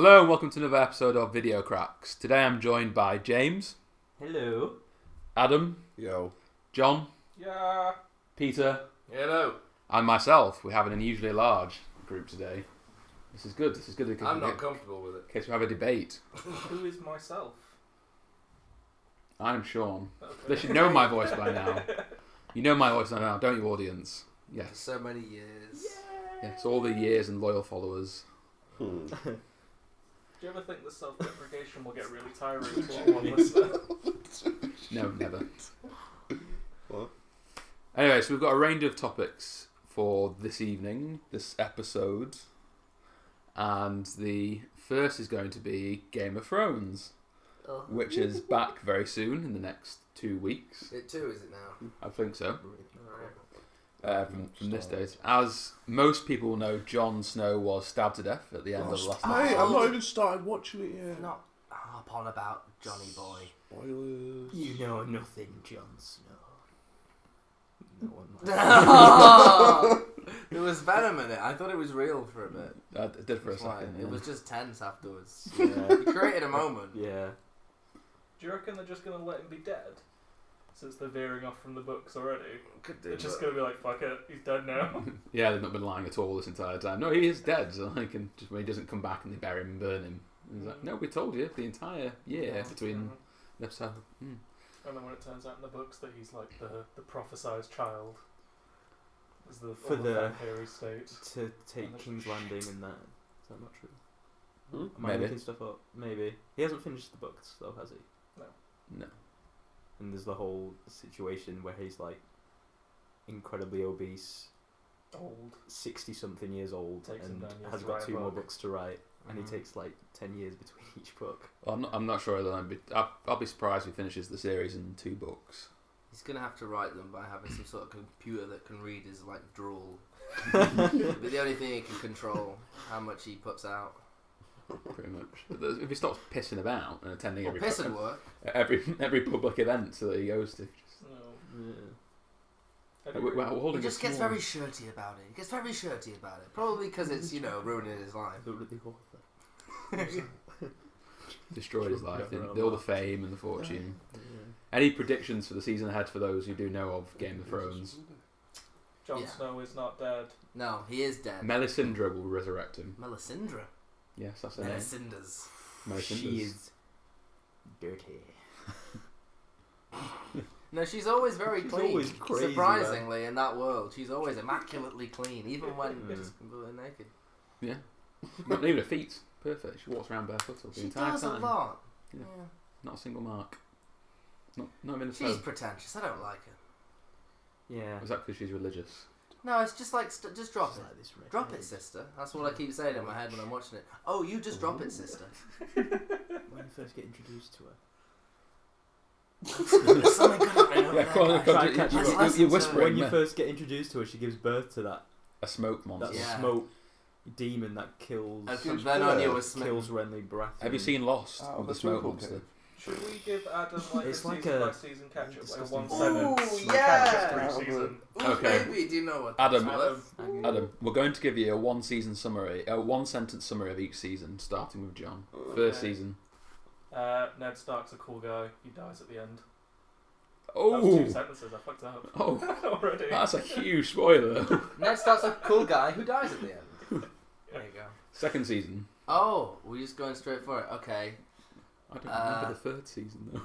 Hello and welcome to another episode of Video Cracks. Today I'm joined by James. Hello. Adam. Yo. John. Yeah. Peter. Hello. And myself. We have an unusually large group today. This is good. I'm not comfortable with it. In case we have a debate. Who is myself? I'm Sean. Okay. They should know my voice by now. You know my voice by now, don't you, audience? Yes. So many years. Yes, all the years and loyal followers. Do you ever think the self-deprecation will get really tiring to one listener? No, never. What? Anyway, so we've got a range of topics for this evening, this episode. And the first is going to be Game of Thrones, which is back very soon in the next 2 weeks. It too, is it now? I think so. Alright. From this date. As most people know, Jon Snow was stabbed to death at the end of the last Mate, episode. I've not even started watching it yet. Not harp on about Johnny Boy. Spoilers. You know nothing, Jon Snow. No one There was venom in it. I thought it was real for a bit. I did for a That's why. second. It Yeah. was just tense afterwards. Yeah. You created a moment. Yeah. Do you reckon they're just going to let him be dead? Since they're veering off from the books already. Could do, They're just but- going to be like, fuck it, he's dead now. Yeah, they've not been lying at all this entire time. No, he is dead. So like, and just when he doesn't come back and they bury him and burn him. And he's like, no, we told you the entire year Yeah. between episode. And then when it turns out in the books that he's like the prophesized child. Is the For all the- vampire state. To take King's Landing and that. Is that not true? Am I Maybe. making stuff up? Maybe. He hasn't finished the books though, has he? No. And there's the whole situation where he's like incredibly obese, Old. 60-something years old, Takes him and 9 years has to got write a 2 more book. books to write, and Mhm. he takes like 10 years between each book. Well, I'm not sure that I'll be surprised if he finishes the series in 2 books. He's gonna have to write them by having some sort of computer that can read his like drool. But the only thing he can control how much he puts out. Pretty much. If he stops pissing about and attending Well, piss and work. every public event that he goes to. No. Yeah. We're holding He just a gets small- very shirty about it. He gets very shirty about it. Probably because it's, ruining his life. But really worth it. destroyed his life. Never All the fame and the fortune. Yeah. Any predictions for the season ahead for those who do know of Game of Thrones? Jon Yeah. Snow is not dead. No, he is dead. Melisandre will resurrect him. Melisandre. Yes, that's her name. Melisandre's. She is dirty. No, she's always very She's clean. always crazy, Surprisingly, in that world, she's always immaculately clean, even when Mm. just completely naked. Yeah. Not even her feet. Perfect. She walks around barefoot the She entire does time. a lot. Yeah. Yeah. Not a single mark. Not even a She's toe. pretentious. I don't like her. Yeah. Is that because she's religious? No, it's just like just drop She's it. like this red Drop head. it, sister. That's what I keep saying in my head when I'm watching it. Oh, you just drop it, sister. When you first get introduced to her. There's something good happening over Yeah, there, come on, guys. come Try on, and catch you- her. you- Let's you're listen to whispering. When you there. first get introduced to her, she gives birth to that A smoke monster. Yeah. smoke demon that kills And from Gives then on, you birth. were smitten. kills Renly Baratheon. Have you seen Lost Oh, with the the smoke Twinkle monster? Kid. Should we give Adam like It's a like season a by season catch up, like a disgusting- 1/7 Ooh, catch yeah. up season? Ooh, Okay. baby, do you know what Adam. that's worth? Adam, we're going to give you a 1 summary, a 1 sentence summary of each season, starting with John. First Okay. season. Ned Stark's a cool guy. He dies at the end. That was Oh, 2 sentences. I fucked up oh, already. that's a huge spoiler. Ned Stark's a cool guy who dies at the end. There you go. Second season. Oh, we're just going straight for it. Okay. I don't remember the third season though.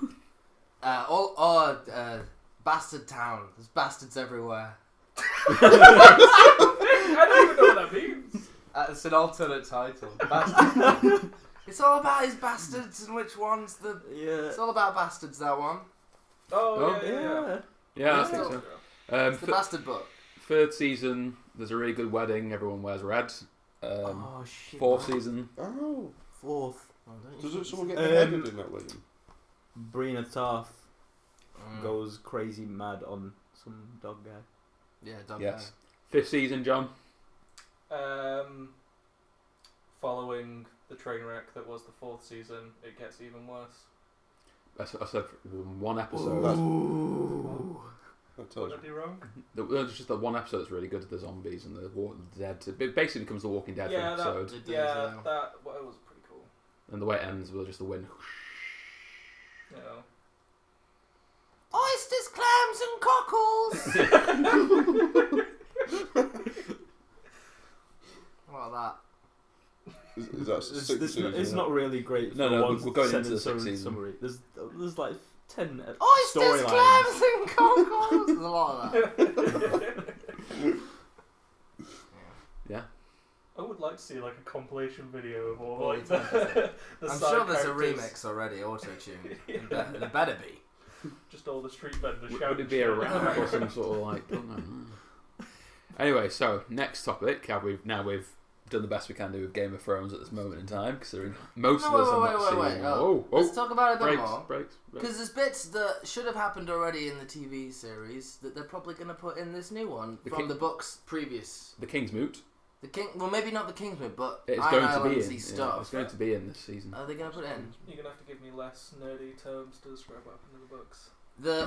Bastard Town. There's bastards everywhere. I don't even know what that means. It's an alternate title. Bastard. It's all about his bastards and which one's the. Yeah. It's all about bastards. That one. Oh, Oh, yeah. Yeah, Yeah. I think so. It's the bastard book. Third season, there's a really good wedding. Everyone wears red. Oh shit. Fourth season, Oh. Fourth. Does someone get beheaded in that wedding? Brienne Tarth Mm. goes crazy mad on some dog guy. Yeah, dog yes. Fifth season, John. Following the train wreck that was the 4th season, it gets even worse. I said one episode. Ooh. That tells Would I you. be wrong? There's just that one episode that's really good. The zombies and the Dead. It basically becomes the Walking Dead Yeah, episode. It does, that it was pretty cool. And the way it ends with just the wind. You know. Oysters, clams, and cockles. What about Is that sixth season? It's not really great. For No, one we're going into the sentence sixth season. summary. There's like 10 that? Oysters, storylines. clams, and cockles. There's a lot of that. Yeah. I would like to see like a compilation video of all All like the the I'm side sure there's a characters. remix already, auto-tuned. There better be. Just all the street vendors Would shouting. it be a shit. rap or some sort of like? Oh, no. Anyway, so next topic. We've done the best we can do with Game of Thrones at this moment in time, considering most of us are not seeing. Let's talk about it a bit more. Breaks. Because there's bits that should have happened already in the TV series that they're probably going to put in this new one from the books previous. The King's Moot. The King, well, maybe not the Kingsman, but It's Iron going to be Islands-y in. stuff. Yeah, it's going to be in this season. Are they going to put it in? You're gonna have to give me less nerdy terms to describe what happened in the books.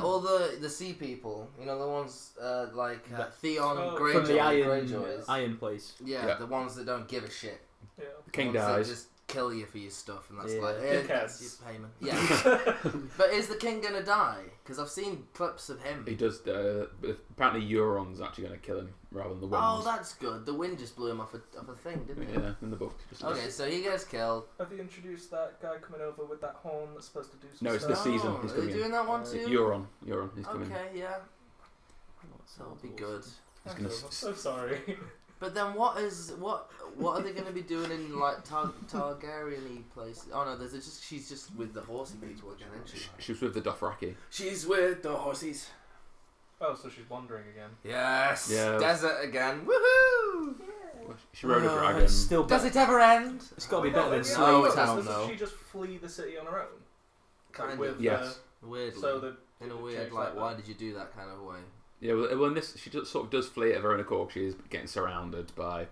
All the sea people, you know, the ones like Theon Oh, Greyjoy, From the Greyjoys. Iron Place. Yeah, the ones that don't give a shit. Yeah. The King The ones that dies. just kill you for your stuff, and that's Yeah. like, Who that's cares? your payment. Yeah. But is the king gonna die? Because I've seen clips of him. He does. Apparently, Euron's actually going to kill him rather than the wind. Oh, that's good. The wind just blew him off a thing, didn't it? Yeah, in the book. Just Okay, so he gets killed. Have you introduced that guy coming over with that horn that's supposed to do some No, it's stuff? this season. Oh, He's are they coming in. doing that one too? Euron. He's coming. Okay, yeah. That'll be good. He's gonna I'm so sorry. But then what are they going to be doing in like Targaryen-y places? Oh no, she's just with the horsey people again, isn't she? She was with the Dothraki. She's with the horses. Oh, so she's wandering again. Yes. Yeah. Desert again. Woohoo! She rode a Oh, dragon. it's still Does better. it ever end? It's got to be better than Yeah, Slow Slave doesn't Town, Doesn't though. she just flee the city on her own? Kind With, of. Yes. Weirdly. So the in a it weird, changed like, that. why did you do that kind of way? Yeah, well, in this, she just sort of does flee of her own accord. She is getting surrounded by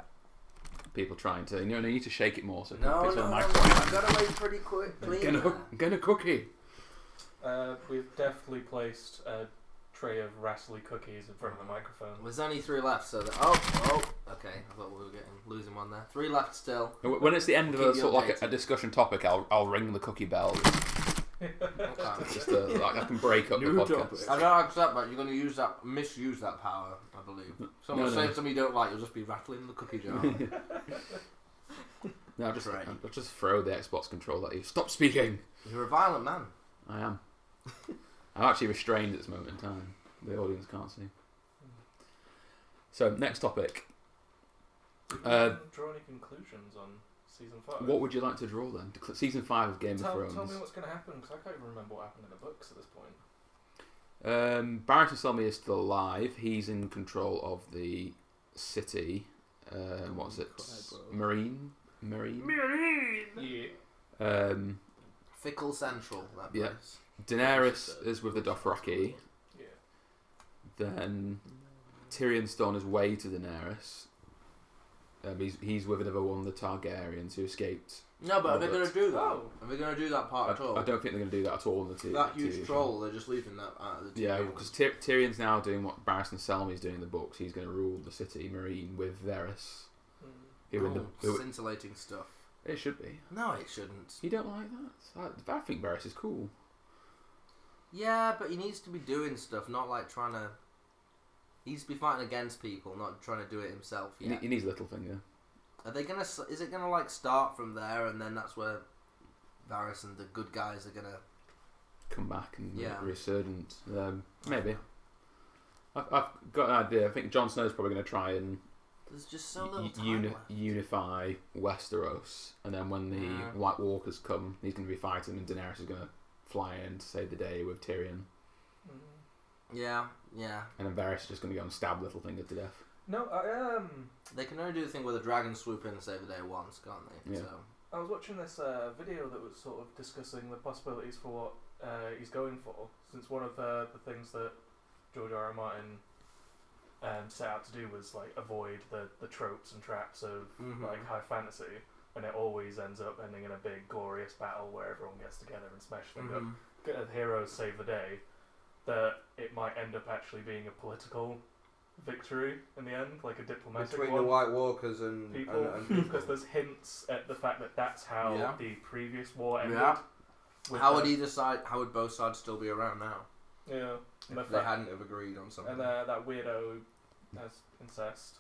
people trying to, you need to shake it more. So No, it's on the I microphone. got away pretty quick. Clean. Get a cookie. We've definitely placed a tray of Rassley cookies in front of the microphone. There's only 3 left, so okay. I thought we were losing one there. 3 left still. When it's the end of Keep a you sort of like updated. a discussion topic, I'll ring the cookie bell. Okay. Just like I can break up the New podcast. topic. I don't accept that. You're going to misuse that power, I believe. Someone No. say something you don't like, you'll just be rattling the cookie jar. No, Right. I'll just throw the Xbox controller at you. Stop speaking. You're a violent man. I am. I'm actually restrained at this moment in time. The audience can't see. So next topic. Did you draw any conclusions on season 5? What would you like to draw then? Season 5 of Game of Tell Thrones. me what's going to happen, because I can't even remember what happened in the books at this point. Barristan Selmy is still alive. He's in control of the city. What's it? Marine. Yeah. Fickle Central, that Yeah. place. Daenerys is with the Dothraki. Yeah. Then Tyrion's still on his way to Daenerys. He's with another one of the Targaryens who escaped. No, but are they going to do that? Oh. Are they going to do that part at all? I don't think they're going to do that at all in the TV. That huge troll, they're just leaving that out of the TV. Yeah, because Tyrion's now doing what Barristan Selmy's doing in the books. He's going to rule the city, Marine, with Varys. Scintillating stuff. It should be. No, it shouldn't. You don't like that? I think Varys is cool. Yeah, but he needs to be doing stuff, not like trying to... He needs to be fighting against people, not trying to do it himself yet. He needs Littlefinger. Are they gonna? Is it gonna like start from there, and then that's where Varys and the good guys are gonna Come back and Yeah. resurgent. Maybe. I've got an idea. I think Jon Snow's probably going to try and There's just so little time left. unify Westeros, and then when the Yeah. White Walkers come, he's going to be fighting, and Daenerys is going to fly in to save the day with Tyrion, Yeah. and then Varys is just going to go and stab Littlefinger to death. No, They can only do the thing where the dragons swoop in and save the day once, can't they? Yeah. So. I was watching this video that was sort of discussing the possibilities for what he's going for, since one of the things that George R. R. Martin set out to do was like avoid the tropes and traps of like high fantasy, and it always ends up ending in a big glorious battle where everyone gets together and smash things up. The heroes save the day. That it might end up actually being a political victory in the end, like a diplomatic Between one. the White Walkers and People, and because there's hints at the fact that that's how Yeah. the previous war ended. Yeah. with How the- would either side? How would both sides still be around now? Yeah. And, the If they fact, hadn't have agreed on something. and that weirdo has incest,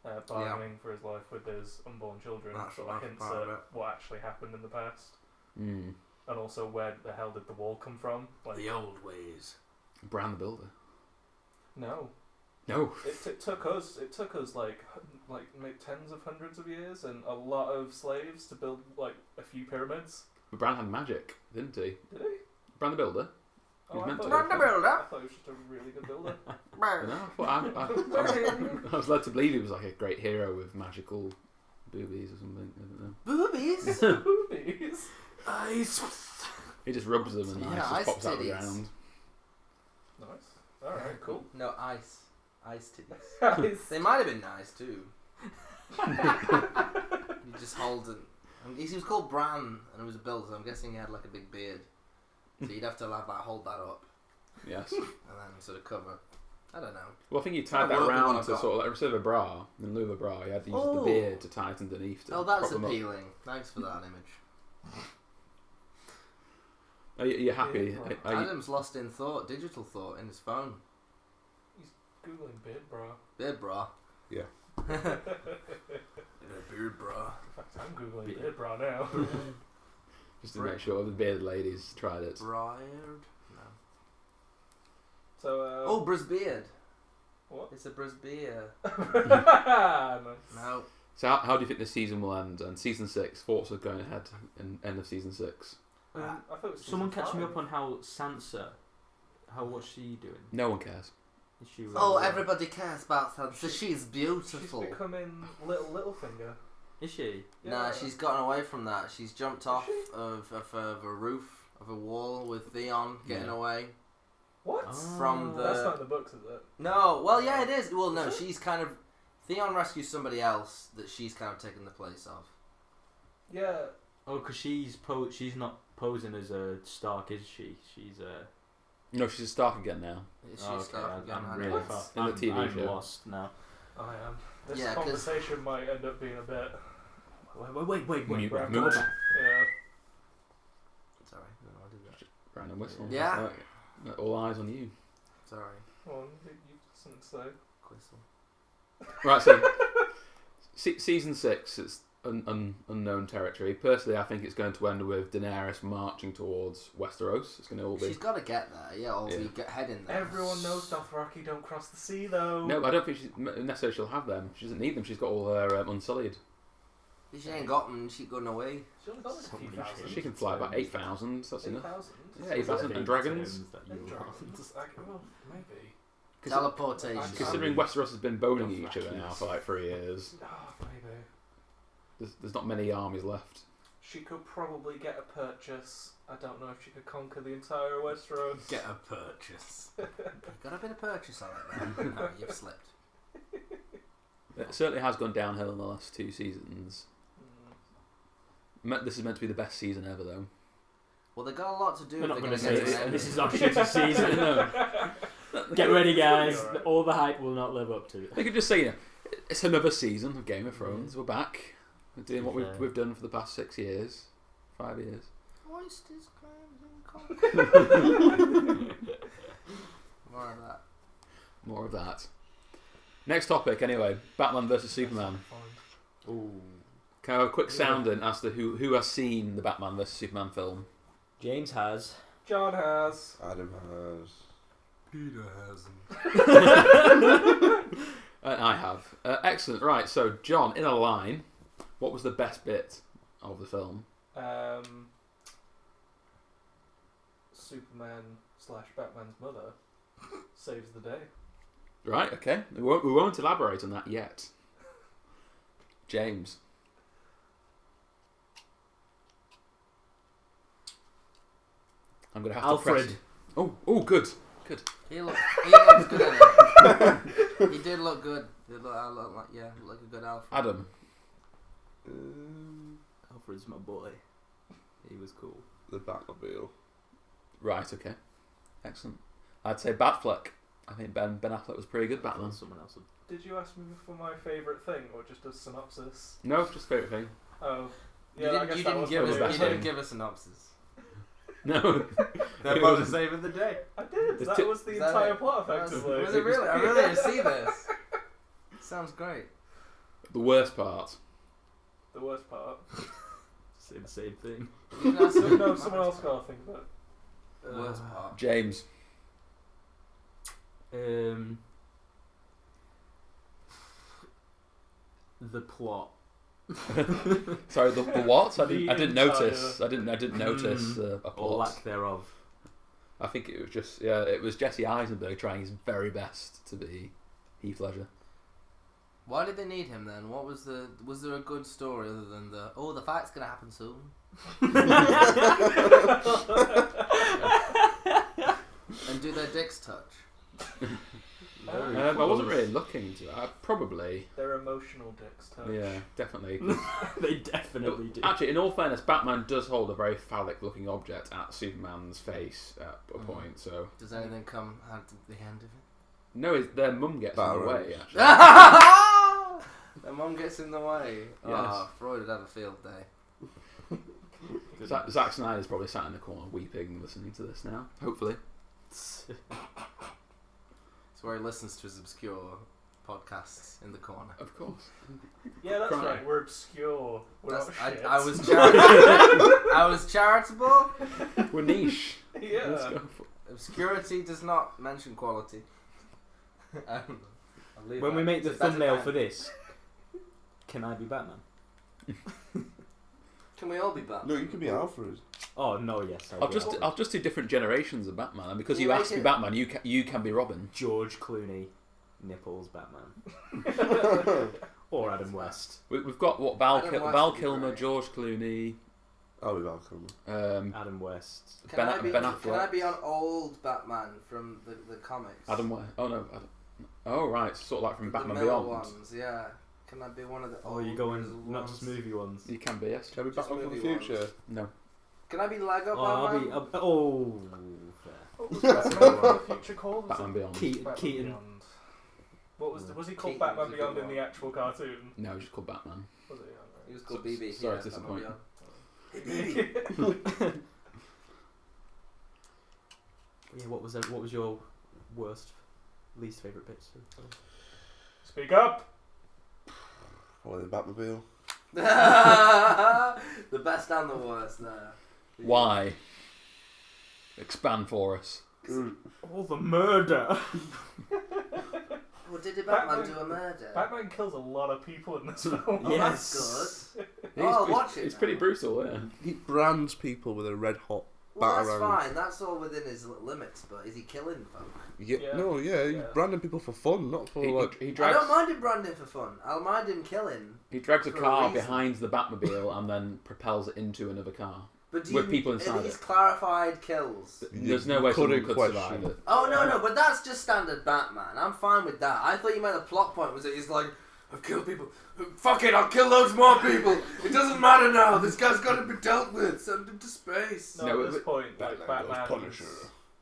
bargaining for his life with his unborn children. That's sort the of rough hints part at of it. what actually happened in the past, Mm. and also where the hell did the wall come from? Like, The old ways. Bran the Builder. no. No. It took us like maybe tens of hundreds of years and a lot of slaves to build like a few pyramids. But Bran had magic, didn't he? Did he? Bran the Builder. He was I meant thought to. Bran the I Builder. thought he was just a really good builder. No, I was led to believe he was like a great hero with magical boobies or something. I don't know. Boobies. Boobies. Ice. He just rubs them and Yeah, ice ice just pops out of the titties. ground. Nice. All right. Cool. No ice. Ice titties. Nice. They might have been nice too. He just holds it. He was called Bran and it was a builder, so I'm guessing he had like a big beard. So you'd have to hold that up Yes. and then sort of cover. I don't know. Well, I think he tied I've that worked with one around I've to got. sort of like instead of a bra, in lieu of a bra, he had to use the Oh. beard to tie it underneath. To Oh, that's prop them up. appealing. Thanks for that image. Are you happy? Beard Are you, Adam's lost in thought, digital thought, in his phone. Googling beard bra. Beard bra. Yeah. Beard bra. In fact, I'm googling beard bra now. just to make sure the bearded ladies tried it. Briard. No. So. Oh, Brisbeard. What? It's a Brisbeard. Nice. No. So how do you think this season will end? And season 6, thoughts of going ahead in end of season 6? I thought it was Someone season catch me 5. up on how Sansa, what's she doing? No one cares. Is she Oh, everybody cares about Sansa. She's beautiful. She's becoming Littlefinger. Is she? Nah, Yeah. she's gotten away from that. She's jumped off she? of a roof of a wall with Theon getting Yeah. away. What? From the- That's not in the books, is it? No, well, yeah, it is. Well, no, she's kind of. Theon rescues somebody else that she's kind of taken the place of. Yeah. Oh, because she's not posing as a Stark, is she? She's a. No, she's a Stark again now. Is Oh, she okay, Stark again? I'm I really know. far. In the TV I'm show. lost now. I am. This Yeah, 'cause- conversation might end up being a bit. Wait. Mute- Right, mute. Yeah. Sorry, no, I did that. Brandon Whistle. Yeah. All eyes on you. Sorry, Well, you've something to say. Quistle. Right, so season 6, it's unknown territory. Personally, I think it's going to end with Daenerys marching towards Westeros. It's going to all be. She's got to get there, yeah, or Yeah. we get heading there. Everyone knows Dothraki don't cross the sea, though. No, I don't think necessarily she'll have them. She doesn't need them. She's got all her Unsullied. She ain't got them. She's going away. She only got like a few Somebody thousand. She can fly about 8,000. That's enough. 8,000? Yeah, 8,000 and dragons. And dragons. Well, maybe. Teleportation. Considering Westeros has been boning each other now for like 3 years, Oh, maybe. there's not many armies left. She could probably get a purchase. I don't know if she could conquer the entire Westeros. Get a purchase. Got a bit of purchase on it there. No, you've slipped. It certainly has gone downhill in the last 2 seasons. This is meant to be the best season ever, though. Well, they got a lot to do. We're if not they're going to gonna say get to this. the end. This is our shitty season. No. Get ready, guys. Alright. All the hype will not live up to it. They could just say, it's another season of Game of Thrones. We're back. We're doing what Fair. we've done for the past 6 years, 5 years. Oysters, clams, and coffee. More of that. More of that. Next topic, anyway. Batman versus Superman. Ooh. Can I have a quick sounding as to who has seen the Batman versus Superman film? James has. John has. Adam has. Peter hasn't. I have. Excellent. Right, so John, in a line, what was the best bit of the film? Superman / Batman's mother saves the day. Right, okay. We won't elaborate on that yet. James. I'm going to have Alfred. to press... Oh, good. He looks good in it. He did look good. He looked like a good Alfred. Adam. Alfred's my boy. He was cool. The Batmobile. Right, okay. Excellent. I'd say Batfleck. I think Ben Affleck was pretty good Batman. Someone else would. Did you ask me for my favourite thing or just a synopsis? No, just favourite thing. Oh, You yeah. I didn't, guess you that didn't was give my us. best You favourite didn't thing. give a synopsis. No. They're both the save of the day. I did. The That ti- was the Is that entire it? plot, effectively. Was it really? I really didn't see this. Sounds great. The worst part. The worst part. Say the same thing. You can ask So, me no, my someone else best got to think of it. part. The worst part. James. The plot. Sorry, the what? I The didn't entire- notice. I didn't notice a Or plot. lack thereof. I think it was just it was Jesse Eisenberg trying his very best to be Heath Ledger. Why did they need him then? What was the? Was there a good story other than the fight's gonna happen soon? And do their dicks touch? I wasn't really looking to. Probably. Their emotional dicks touch. Yeah, definitely. They definitely do. Actually, in all fairness, Batman does hold a very phallic-looking object at Superman's face at a point. So Does anything come out at the end of it? no, their mum gets in the Battle way. Rose. Actually, Their mum gets in the way. Yes. Oh, Freud would have a field day. Zack Snyder's probably sat in the corner weeping, listening to this now. Hopefully, It's where he listens to his obscure podcasts in the corner. of course. Yeah, that's Cry. right. We're obscure. We're not shit. I was charitable. I was charitable. We're niche. Let's Yeah. go for Obscurity does not mention quality. I'll leave When that. we make the It's a better thumbnail man. for this, can I be Batman? Can we all be Batman? No, you can be Alfred. Oh no, yes. I'll just do different generations of Batman, and because Can you you asked make me it- Batman, you can be Robin. George Clooney, nipples Batman, or Adam West. We've got what Val Adam West Val would be Kilmer, great. George Clooney, I'll be Malcolm. Adam West. Can Ben I be? Ben Can I Affleck, be on old Batman from the comics? Adam West. Oh no, oh right, sort of like from the Batman middle Beyond. ones, yeah. Can I be one of the? Oh, old you're going grizzled not ones? just movie ones. You can be, yes. Can I be Just Batman from the movie future? ones. No. Can I be Lego Oh, I'll Batman? be. Fair. What was Batman from the future called? Was Batman it Beyond. Batman Keaton. Beyond? What was he called? Keaton Batman was a Beyond good in the one. actual cartoon? No, just called Batman. Was it? He was called So- BB. sorry yeah, to disappoint Batman you. Beyond. Hey, BB. Yeah. What was your worst, least favorite bits? Speak up. Probably the Batmobile. The best and the worst there. Why? Expand for us. All the murder. Well, did Batman Batman- do a murder? Batman kills a lot of people in this film. Oh, Yes. that's good. He's, Oh, he's- watch it It's now. pretty brutal, yeah. He brands people with a red hot Well, that's Batarang. fine. That's all within his limits. But is he killing folk? Yeah, Yeah. No, yeah, he's Yeah. branding people for fun, not for like. He I drags don't mind him branding for fun. I'll mind him killing. he drags a for a car reason. behind the Batmobile and then propels it into another car. But do With you, people inside are these it. clarified kills? There's no way someone couldn't could question survive it. Oh no, but that's just standard Batman. I'm fine with that. I thought you meant the plot point was that he's like, I've killed people. Fuck it, I'll kill loads more people. It doesn't matter now. This guy's got to be dealt with. Send him to space. No, No, at this point, like Batman goes Batman. Punisher.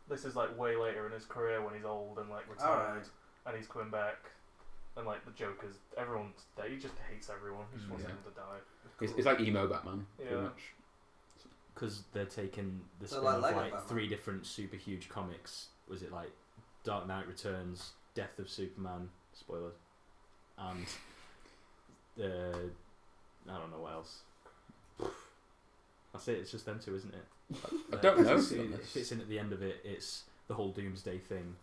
This is like way later in his career when he's old and like retired, Alright. and he's coming back, and like the Joker's everyone's dead. He just hates everyone. He just wants Yeah. them to die. It's like emo Batman, Yeah. pretty much. Because they're taking the So spin like of Lego like Batman. 3 different super huge comics. Was it like Dark Knight Returns, Death of Superman, spoilers, and I don't know what else. That's it. It's just them two, isn't it? I don't know. It to be honest. fits in at the end of it. It's the whole Doomsday thing.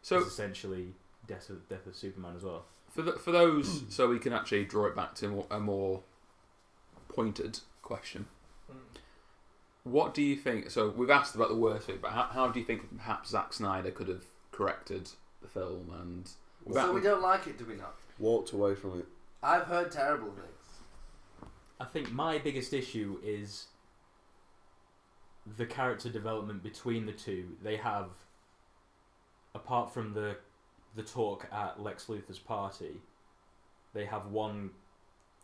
So It's essentially Death of Superman as well. for those, so we can actually draw it back to a more pointed question. Mm. What do you think? So we've asked about the worst thing, but how do you think perhaps Zack Snyder could have corrected the film? And So we don't like it, do we not? Walked away from it. I've heard terrible things. I think my biggest issue is the character development between the two. They have, apart from the talk at Lex Luthor's party, they have one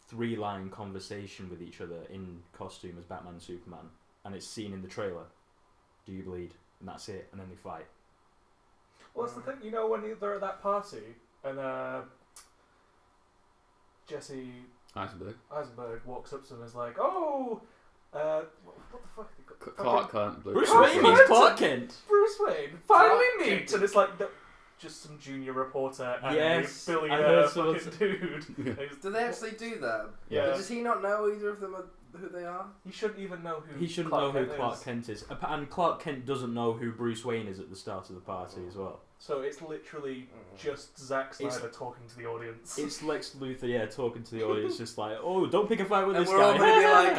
3-line conversation with each other in costume as Batman and Superman, and it's seen in the trailer. Do you bleed? And that's it, and then they fight. Well, that's the thing. You know, when they're at that party and Jesse Eisenberg walks up to him and is like, "Oh, what the fuck?" Clark Kent. Bruce Wayne. He's Clark Kent. Bruce Wayne. Finally Clark meet, Kent. and it's like just some junior reporter and Yes, a I billionaire heard fucking someone dude. Do they actually do that? Yeah. Does he not know either of them who they are? He shouldn't even know who. He shouldn't Clark know who Kent Clark is. Kent is, and Clark Kent doesn't know who Bruce Wayne is at the start of the party as well. So it's literally just Zack Snyder talking to the audience. It's Lex Luthor, yeah, talking to the audience, just like, "Oh, don't pick a fight with And this we're guy." all gonna be like,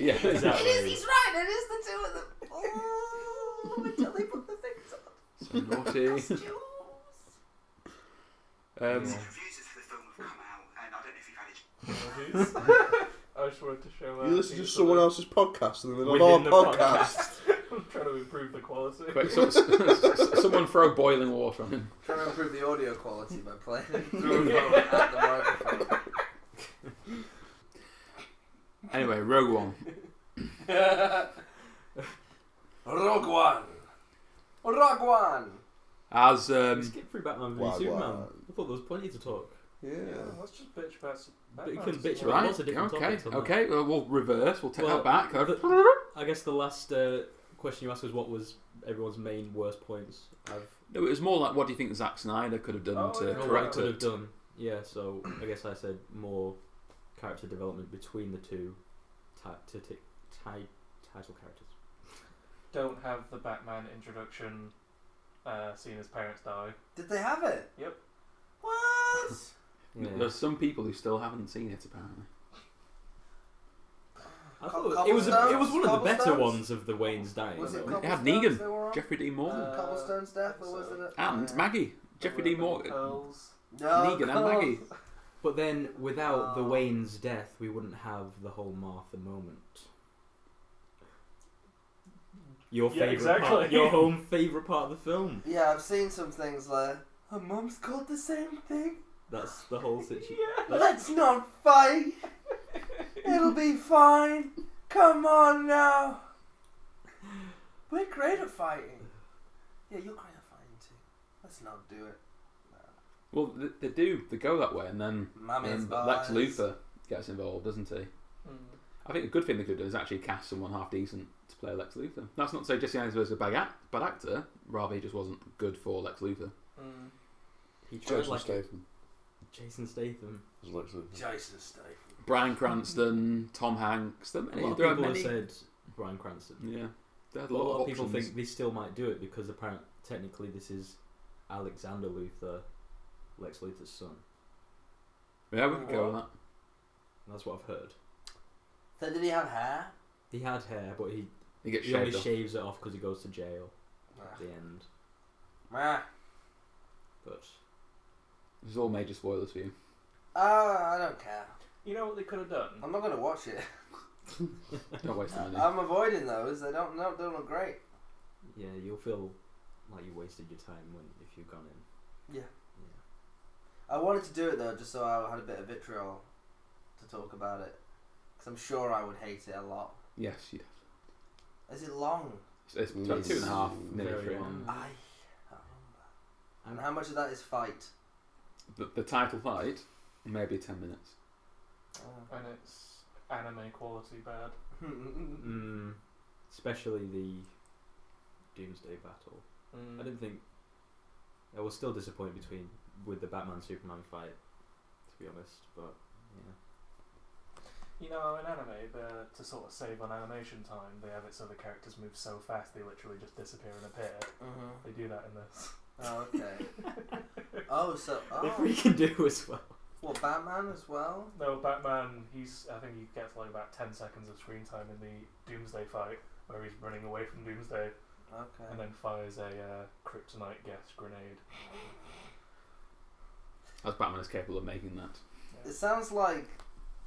Yeah, Exactly. He's right. It is the two of them. Oh, until they put the things on. so naughty. Costumes. Reviews for the film have come out, and I don't know if you've had it. I just wanted to show. You listen to someone else's podcast and then on Within our the podcast. I'm trying to improve the quality. Quick, someone throw boiling water on him. Trying to improve the audio quality by playing through a phone at the microphone. Anyway, Rogue One. Rogue One. Rogue One. As Skip through Batman v Why, Superman. why? I thought there was plenty to talk. Yeah. Let's just bitch about But you Batman. can bitch about right, lots of different okay, topics on that. okay. Well, we'll reverse. We'll take Well, that back. I guess the last question you asked was what was everyone's main worst points. No, it was more like, what do you think Zack Snyder could have done to yeah. correct could have it? done. Yeah, so I guess I said more character development between the two title characters. Don't have the Batman introduction seeing his parents die. Did they have it? Yep. What? Yeah. There's some people who still haven't seen it, apparently. I thought it was one of the better Cobblestones? ones of the Wayne's dying. Was it It had Cobblestones Negan, they were on? Jeffrey Dean Morgan, Cobblestone's death, or was it? and Maggie. Jeffrey Dean Morgan, Pearls. No, Negan and Maggie. But then, without the Wayne's death, we wouldn't have the whole Martha moment. Your Yeah, favorite exactly. part, your home favorite part of the film. Yeah, I've seen some things like her mum's called the same thing. That's the whole situation. Yeah. Let's not fight. It'll be fine. Come on now. We're great at fighting. Yeah, you're great at fighting too. Let's not do it. Well, they do. They go that way, and then Mummy's Lex boys. Luthor gets involved, doesn't he? Mm. I think a good thing they could do is actually cast someone half decent to play Lex Luthor. That's not to say Jesse Eisenberg's a bad actor. Rather, he just wasn't good for Lex Luthor. Mm. He tried Jason like Statham. Jason Statham. Was Lex Luthor. Jason Statham. Brian Cranston, Tom Hanks. A lot of there are people have many. said Bryan Cranston. Yeah, they had A lot of options. people think they still might do it because apparently, technically, this is Alexander Luthor, Lex Luthor's son. Yeah, we could go with that. That's what I've heard. So did he have hair? He had hair, but he He gets only shaved off. shaves it off because he goes to jail at the end. Meh. But This is all major spoilers for you. I don't care. You know what they could have done? I'm not gonna watch it. Don't waste the money. I'm avoiding those. They don't look great. yeah, you'll feel like you wasted your time if you've gone in. Yeah. I wanted to do it though, just so I had a bit of vitriol to talk about it, because I'm sure I would hate it a lot. Yes, you'd have Is it long? to. It's about 2.5, nearly very 3. long. I can't remember. And how much of that is fight? The title fight, maybe 10 minutes. And it's anime quality bad. Especially the Doomsday battle. Mm. I didn't think. I was still disappointed with the Batman Superman fight, to be honest. But yeah. You know, in anime, to sort of save on animation time, they have it so the characters move so fast they literally just disappear and appear. They do that in this. Oh, okay. They freaking do as well. What, Batman as well? No, Batman, I think he gets like about 10 seconds of screen time in the Doomsday fight, where he's running away from Doomsday, Okay. and then fires a kryptonite gas grenade. As Batman is capable of making that. It sounds like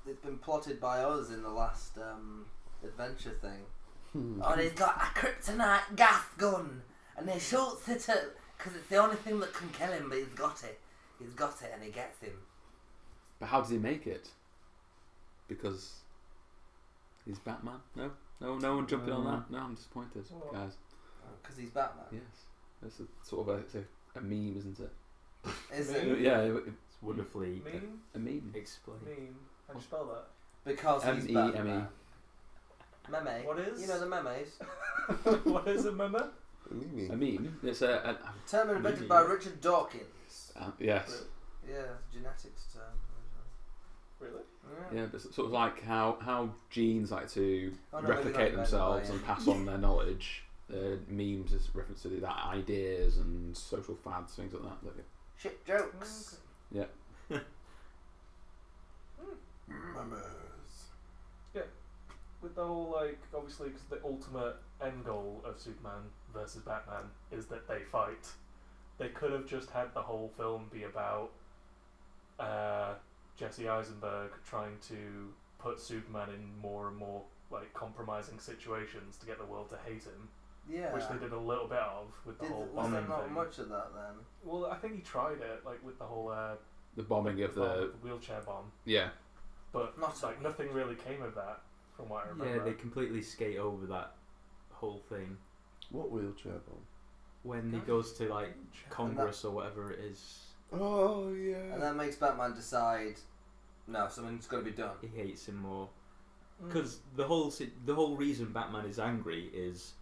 it's been plotted by us in the last adventure thing. Oh, he's got a kryptonite gas gun, and he shoots it at, because it's the only thing that can kill him, but he's got it. He's got it, and he gets him. But how does he make it? Because he's Batman? No one jumping on that? No, I'm disappointed, Well, guys. Because he's Batman. Yes. It's a sort of a meme, isn't it? Is it? Yeah, It's wonderfully Meme? a meme. explained. Meme. How do you spell that? Because he's M-E-M-E. Batman. Meme. What is? You know the memes. What is a meme? A meme. It's a Term invented by Richard Dawkins. yes. Yeah, genetics term. Really? Yeah, but it's sort of like how genes like to Oh, no, maybe replicate not themselves invented and by pass on their knowledge. Memes is reference to that ideas and social fads, things like that. Shit jokes. Yeah. With the whole, like, obviously, because the ultimate end goal of Superman versus Batman is that they fight. They could have just had the whole film be about Jesse Eisenberg trying to put Superman in more and more, like, compromising situations to get the world to hate him. Yeah. Which they did a little bit of with the whole Was bombing there not thing. much of that then? Well, I think he tried it, like, with the whole The bombing of the wheelchair bomb. yeah. But Not like nothing really came of that, from what I remember. Yeah, they completely skate over that whole thing. What wheelchair bomb? When he goes to like Congress or whatever it is, Oh yeah. And that makes Batman decide, no, something's got to be done. he hates him more. Mm. Because the whole reason Batman is angry is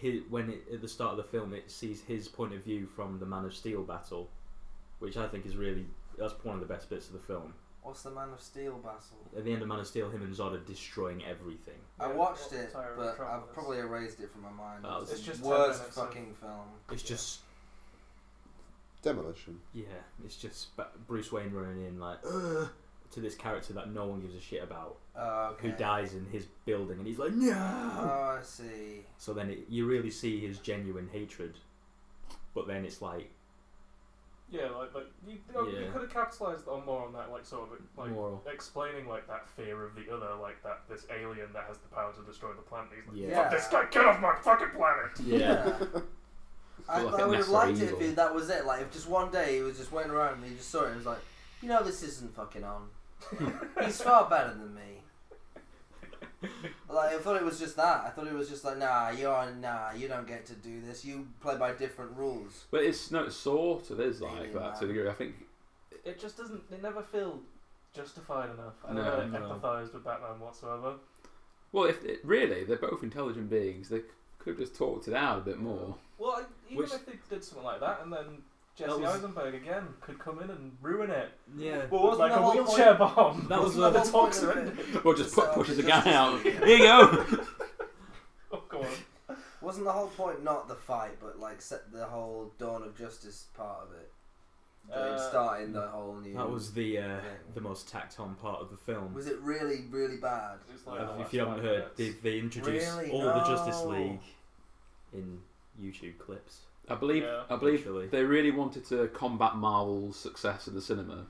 at the start of the film it sees his point of view from the Man of Steel battle, which I think is that's one of the best bits of the film. What's the Man of Steel battle? At the end of Man of Steel, him and Zod are destroying everything. I Yeah, watched well, it, Tower of but Metropolis. I've probably erased it from my mind. Oh, It's it's the just 10 worst minutes of- fucking film. It's Yeah. just Demolition. it's just Bruce Wayne running in like to this character that no one gives a shit about, Okay. who dies in his building, and he's like no. Oh, I see. So then you really see his genuine hatred, but then it's like Yeah, like you Yeah. could have capitalized on more on that, like sort of like Moral. explaining like that fear of the other, like that this alien that has the power to destroy the planet. He's like, Yeah. fuck this guy, get off my fucking planet. yeah. I Feel like a would have lesser liked it evil. if that was it. Like, if just one day he was just went around and he just saw it and was like, you know, this isn't fucking on. He's far better than me. Like, I thought it was just that. I thought it was just like, nah, you don't get to do this. You play by different rules. But it sort of is like Alien that to a Man. degree. I think It just doesn't. It never feel justified enough. I No, never no. empathise with Batman whatsoever. well, really they're both intelligent beings. They could have just talked it out a bit more. Well, even Which- if they did something like that, and then Jesse That was- Eisenberg again could come in and ruin it. Yeah. Well, wasn't Like the a whole wheelchair bomb. That was Wasn't the the whole talks point are of ending. it? Or just Set up pushes the the guy Justice out. League. Here you go. Oh, go on. Wasn't the whole point not the fight, but like set the whole Dawn of Justice part of it? Starting the whole new. That was the thing. most tacked on part of the film. Was it really, really bad? It's like, If you haven't heard, they introduced Really? all the Justice No. League in YouTube clips. I believe Literally. they really wanted to combat Marvel's success in the cinema,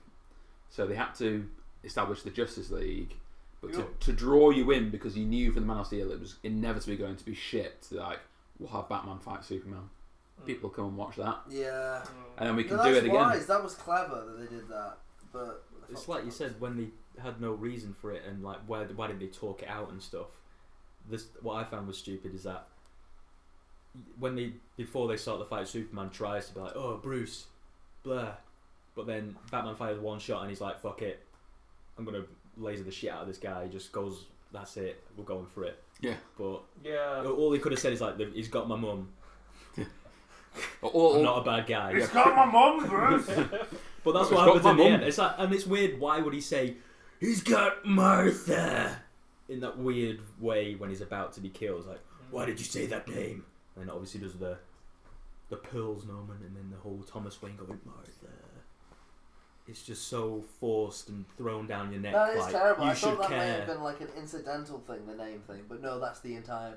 so they had to establish the Justice League, but to draw you in because you knew from the Man of Steel it was inevitably going to be shit. Like, we'll have Batman fight Superman. People come and watch that, Yeah. and then we can No, do that's it again. wise. That was clever that they did that. But It's like you said, when they had no reason for it, and like why didn't they talk it out and stuff. What I found was stupid is that before they start the fight, Superman tries to be like, oh Bruce, blah, but then Batman fires one shot and he's like, fuck it, I'm gonna laser the shit out of this guy. He just goes, that's it, we're going for it. Yeah. But Yeah. all he could have said is like, he's got my mum. Or I'm not a bad guy. He's got my mum, Bruce. But that's He's what got happens my in the mum. end. It's like, and it's weird. Why would he say, "He's got Martha" in that weird way when he's about to be killed? It's like, why did you say that name? And then obviously does the pearls moment, and then the whole Thomas Wayne going Martha. It's just so forced and thrown down your neck. that is like, terrible. You I should thought that may care. have been like an incidental thing, the name thing, but no, that's the entire.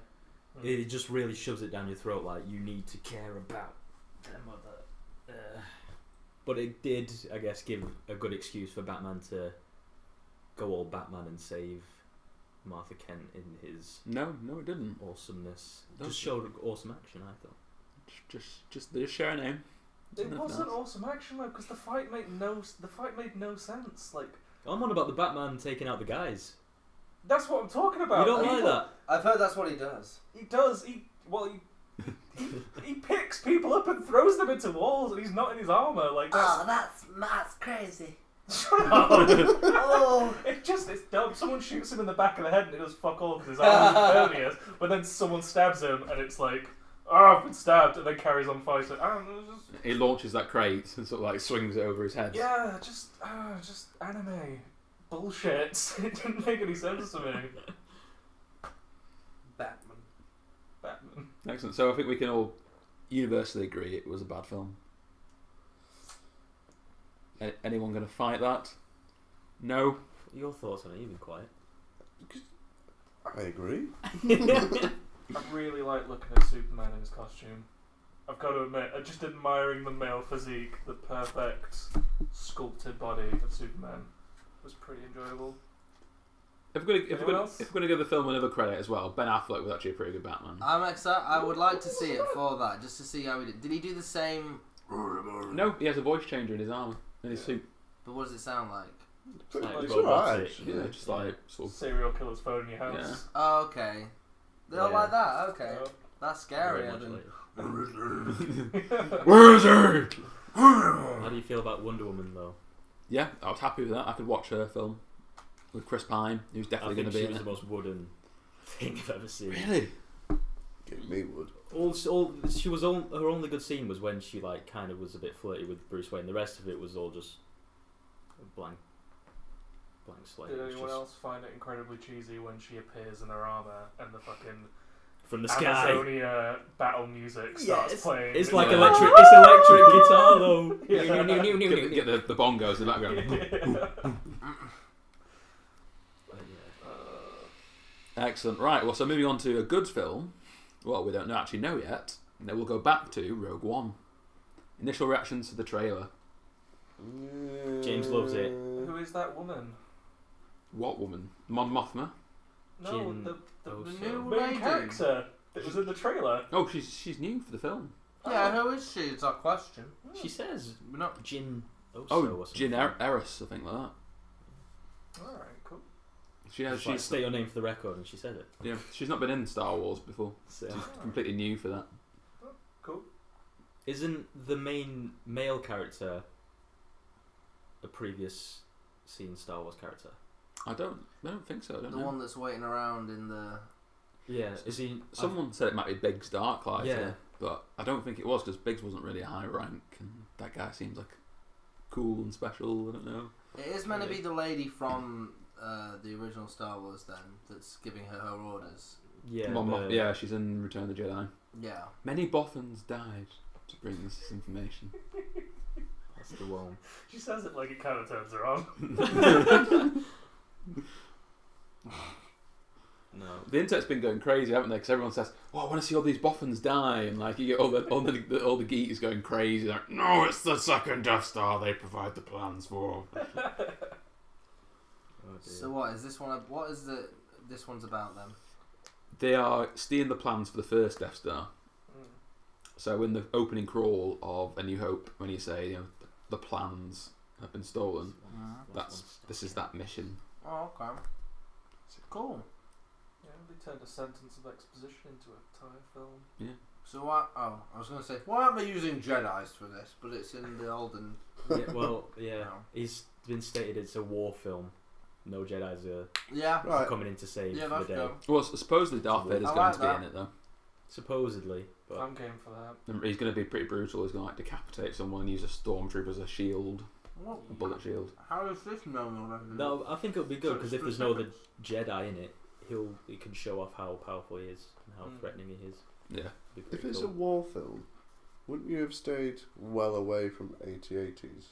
It just really shoves it down your throat. Like, you need to care about their mother. But it did, I guess, give a good excuse for Batman to go all Batman and save Martha Kent in his no, it didn't. awesomeness. No. Just showed awesome action, I thought. They just share a name. It Nothing wasn't else. awesome action though, because the fight made no sense. Like, I'm on about the Batman taking out the guys. that's what I'm talking about. You don't like that? I've heard that's what he does. He does. He picks people up and throws them into walls, and he's not in his armor. Like that's crazy. Shut up! Oh. It's dumb. Someone shoots him in the back of the head and it does fuck all because his arm is hernias. But then someone stabs him and it's like, I've been stabbed, and then carries on fighting. I don't know, He launches that crate and sort of like swings it over his head. yeah, just anime bullshit. It didn't make any sense to me. Batman. Excellent. So I think we can all universally agree it was a bad film. Anyone going to fight that? No? Your thoughts on it? You've been quiet. I agree. I really like looking at Superman in his costume. I've got to admit, just admiring the male physique, the perfect sculpted body of Superman was pretty enjoyable. If we're going to give the film another credit as well, Ben Affleck was actually a pretty good Batman. I'm excited. I would like to see it for that, just to see how he did. Did he do the same? No, he has a voice changer in his armour, in his suit. But what does it sound like? It's robotic. alright. Yeah, just like sort of. Serial killer's phone in your house. Oh, okay. They all Yeah. like that. Okay, Yeah. that's Very scarier much than. like- Where is he? How do you feel about Wonder Woman though? Yeah, I was happy with that. I could watch her film with Chris Pine, who's I definitely think going to be she in was it. the most wooden thing I've ever seen. Really? Give me wood. Her only good scene was when she like kind of was a bit flirty with Bruce Wayne. The rest of it was all just a blank slate. Did It was anyone just else find it incredibly cheesy when she appears in her armour and the fucking from the sky. Amazonia battle music starts playing? It's like Yeah. electric. It's electric guitar though. Yeah. Get the bongos in the background. Excellent. Right, well, so moving on to a good film. Well, we don't actually know yet. And then we'll go back to Rogue One. Initial reactions to the trailer. James loves it. Who is that woman? What woman? Mon Mothma? No, Jin the Oso. new main lady. character that was in the trailer. Oh, she's new for the film. Yeah, who is she? It's our question. She says We're not. Jin Oso Oh, or something. Jin Eris, I think like that. Alright, cool. She's state your name for the record, and she said it. Yeah, she's not been in Star Wars before. So. She's completely new for that. Cool. Isn't the main male character a previous seen Star Wars character? I don't think so. I don't The know. one that's waiting around in the. Yeah, is he? Someone said it might be Biggs Darklighter, Yeah. but I don't think it was because Biggs wasn't really a high rank, and that guy seems like cool and special. I don't know. It is meant to be the lady from the original Star Wars then that's giving her orders. Yeah, Yeah, she's in Return of the Jedi. Yeah. Many Bothans died to bring this information. that's the one. She says it like it kind of turns her on. No, The internet's been going crazy, haven't they? Because everyone says, "Oh, I want to see all these Boffins die," and like you get all the geeks going crazy. Like, no, it's the second Death Star they provide the plans for. oh, dear. So what is this one? What is this one's about then? They are stealing the plans for the first Death Star. So in the opening crawl of A New Hope, when you say the plans have been stolen, this is that mission. Oh, okay. Cool. Yeah, they turned a sentence of exposition into a TIE film. Yeah. So what? Oh, I was going to say, why aren't they using Jedi's for this? But it's in the olden. Yeah, well, yeah, No. it's been stated it's a war film. No Jedi's are Yeah. Right. coming in to save Yeah, the that's day. good. Well, supposedly Darth Vader's I going like to be that. in it though. Supposedly, but I'm game for that. And he's going to be pretty brutal. He's going to like decapitate someone and use a stormtrooper as a shield, What? a bullet shield. How is this known already? no, I think it'll be good So because if there's no other Jedi in it, he can show off how powerful he is and how threatening he is. Yeah. Be If pretty it's a cool. war film, wouldn't you have stayed well away from 80s?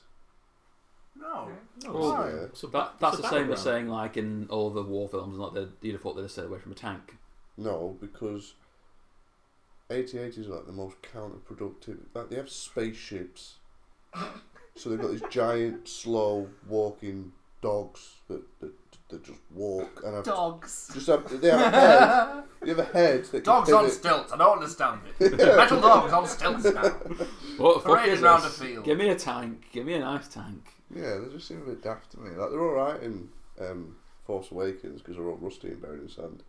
No. No, Well, it's- yeah. it's a That's it's a the same as battleground. saying like in all the war films, not that you'd have thought they'd have stayed away from a tank. No, because 80s are like the most counterproductive. Like they have spaceships, so they've got these giant, slow walking dogs that just walk and have Dogs. just have they have a head. You have a head that Dogs can on pivot. stilts. I don't understand it. Metal dogs on stilts now. What the fuck Parading is round this? a field. Give me a tank. Give me a nice tank. Yeah, they just seem a bit daft to me. Like they're all right in Force Awakens because they're all rusty and buried in sand.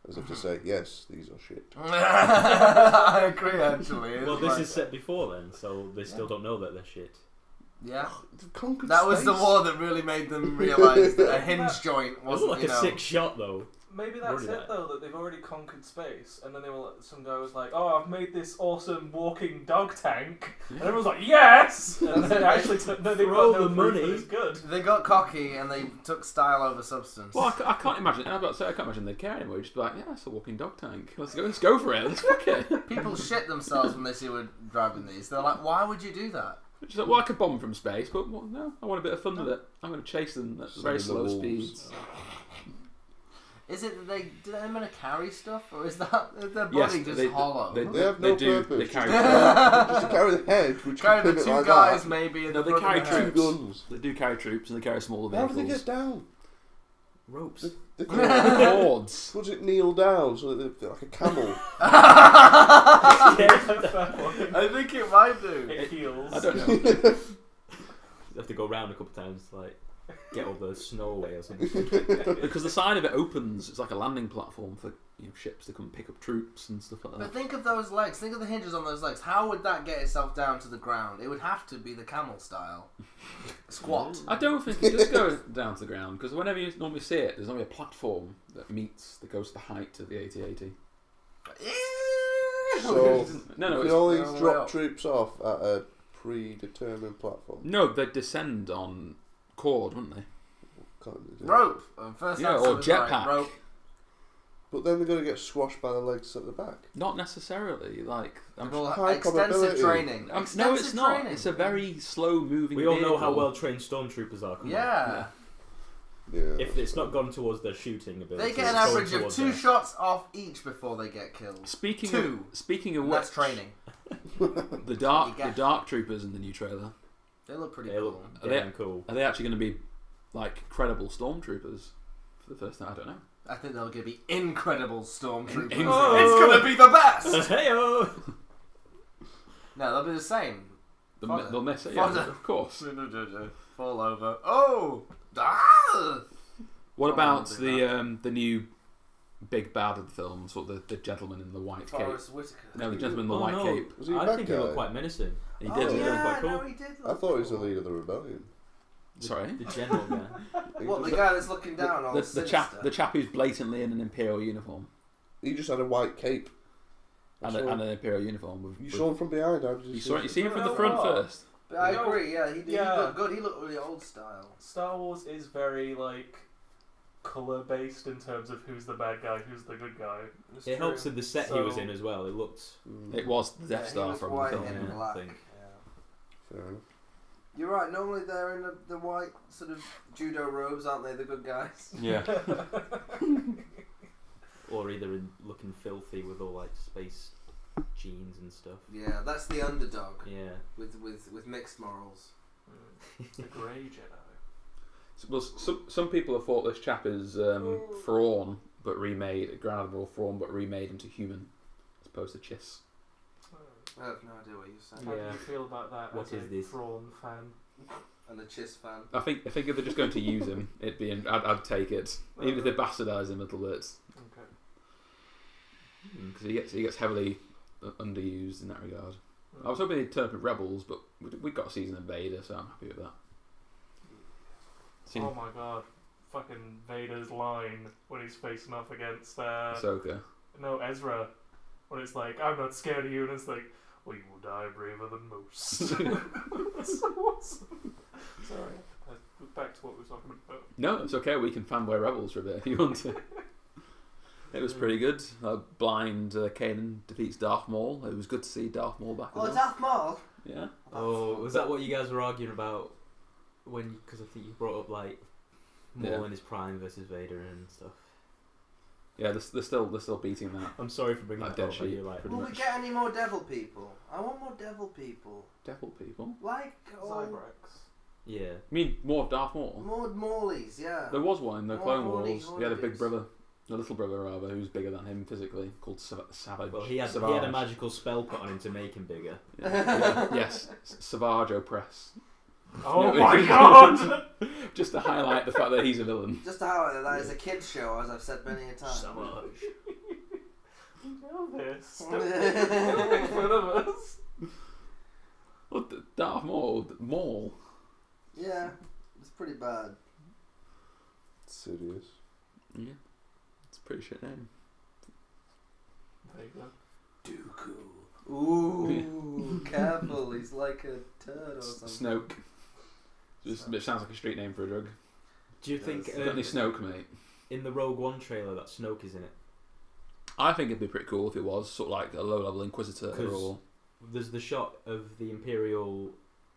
As if to say, yes, these are shit. I agree, actually. Well, this is set before then, so they still don't know that they're shit. Yeah. They've conquered That was the space. war that really made them realise that a hinge joint It wasn't, looked like a sick shot, though. Maybe that's Already it though, that they've already conquered space, and then they were some guy was like, "Oh, I've made this awesome walking dog tank," and everyone's like, "Yes!" And then actually, no, they've Throw got no the proof that money. it's good. They got cocky and they took style over substance. Well, I can't imagine. I was about to say, I can't imagine they'd care anymore. Just be like, yeah, it's a walking dog tank. Let's go for it. Let's fuck it. People shit themselves when they see we're driving these. They're like, why would you do that? Just like, well, I could bomb from space, but well, no, I want a bit of fun with it. I'm going to chase them at very Send the slow wolves. speeds. Is it that do they meant to carry stuff, or is that their Yes, body just they- hollow? They have no do. purpose. They carry. Just to carry the head, which carry can the pivot two like guys that. maybe in No, the they front carry of the Two head. guns. They do carry troops and they carry smaller How do vehicles. they get down? Ropes. They Cords. Does it kneel down so that they're like a camel? I think it might do. It heals. I don't know. You have to go around a couple times to like get all the snow away or something. Because the side of it opens. It's like a landing platform for ships to come and pick up troops and stuff like But that. think of those legs. Think of the hinges on those legs. How would that get itself down to the ground? It would have to be the camel style. Squat. I don't think it does go down to the ground because whenever you normally see it, there's normally a platform that goes to the height of the AT-AT. So No, you it's, can only no way drop up. troops off at a predetermined platform. no, they'd descend on cord, wouldn't they? Can't they do Rope. First Yeah, answer or was right. jetpack. Rope. But then they're going to get squashed by the legs at the back. Not necessarily. Like, Well, high extensive probability. training. no, Extensive it's not. training. It's a very slow-moving. We all know how vehicle. well trained stormtroopers are. Come on. Yeah. Yeah. If it's not gone towards their shooting ability, They get an it's going average of towards 2 their- shots off each before they get killed. Speaking Two. of And which, that's training. the dark troopers in the new trailer. They look pretty They cool. look Are they- damn cool. Are they actually going to be like credible stormtroopers for the first time? I don't know. I think they're going to be incredible stormtroopers. Oh. It's going to be the best! Hey-o! No, they'll be the same. Fodder. They'll miss it, yeah, Fodder. of course. Fall over. Oh! Ah! What Oh, about they'll do the new big bad of the film, sort of the gentleman in the white cape? Forrest Whitaker. No, the gentleman in the Oh, white no. cape. Was he a I bad think guy? he looked quite menacing. He Oh, did. he yeah, looked quite cool. no, he did I look thought he was the cool. leader of the rebellion. Sorry. The general guy. What, the guy that's looking down all The sinister? chap who's blatantly in an imperial uniform He just had a white cape. and an imperial uniform. You saw him from behind. How did you You see him from the No, front what? first. But I No. agree, yeah, he Yeah. looked good. He looked really old style. Star Wars is very like color based in terms of who's the bad guy, who's the good guy. It's It true. helps with the set he was So- in as well. It looked. It was the Death Yeah, Star he was from white the film. and yeah, I black. think. Yeah. Fair enough. You're right. Normally they're in the white sort of judo robes, aren't they? The good guys. Yeah. Or either in looking filthy with all like space jeans and stuff. Yeah, that's the underdog Yeah. with mixed morals. The Grey Jedi. Well, some people have thought this chap is Thrawn, but remade, Grand Admiral Thrawn, but remade into human, as opposed to Chiss. I have no idea what you're saying. How do Yeah. you feel about that What as is a this? Thrawn fan? And the Chiss fan. I think if they're just going to use him, I'd take it, even if they bastardise him a little bit, Okay. because he gets heavily underused in that regard. I was hoping he'd turn up in Rebels, but we got a season in Vader, so I'm happy with that. Seen Oh my god. Fucking Vader's line when he's facing off against Ahsoka. no, Ezra. When it's like, I'm not scared of you, and it's like, well, you will die braver than most. That's so awesome. Sorry. Back to what we were talking about. No, it's okay. We can fanboy Rebels for a bit if you want to. It was pretty good. Blind Kanan defeats Darth Maul. It was good to see Darth Maul back. Oh, as well. Darth Maul. Yeah. Oh, was that what you guys were arguing about when? Because I think you brought up like Maul Yeah. in his prime versus Vader and stuff. Yeah, they're still beating that. I'm sorry for bringing Like that dead up. But sheep. you're like, Pretty Will we much. get any more devil people? I want more devil people. Devil people. Like Zybrex. yeah. You mean more of Darth Maul? more Morleys, yeah. There was one in the More Clone horny Wars. He had a big holidays. brother, a little brother rather, who's bigger than him physically, called Savage. Well, he had a Savage. magical spell put on him to make him bigger. Yeah. Yes, Savage Opress. Oh my god! Just to highlight the fact that he's a villain. Just to highlight that it's a kids show, as I've said many a time. So much. You know this. Don't make fun of us. Well, Darth Maul. Yeah, it's pretty bad. Sidious. Yeah, it's a pretty shit name. There you go. Dooku. Ooh, careful, he's like a turd or something. Snoke. It sounds like a street name for a drug. Do you think You got any Snoke, mate? in the Rogue One trailer that Snoke is in it? I think it'd be pretty cool if it was sort of like a low-level Inquisitor 'Cause or there's the shot of the Imperial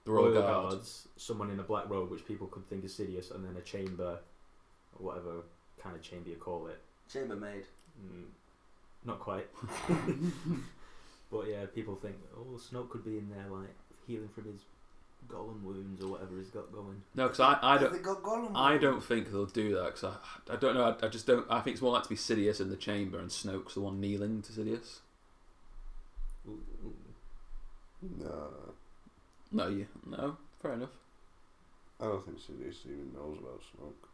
the Royal Royal Guard. Guards, someone in a black robe, which people could think is Sidious, and then a chamber, or whatever kind of chamber you call it. Chambermaid. Not quite. But yeah, people think, oh, Snoke could be in there, like, healing from his golem wounds or whatever he's got going. No, because I They don't. got Gollum. I don't think they'll do that because I don't know. I just don't. I think it's more like to be Sidious in the chamber and Snoke's the one kneeling to Sidious. Nah, No, fair enough. I don't think Sidious even knows about Snoke.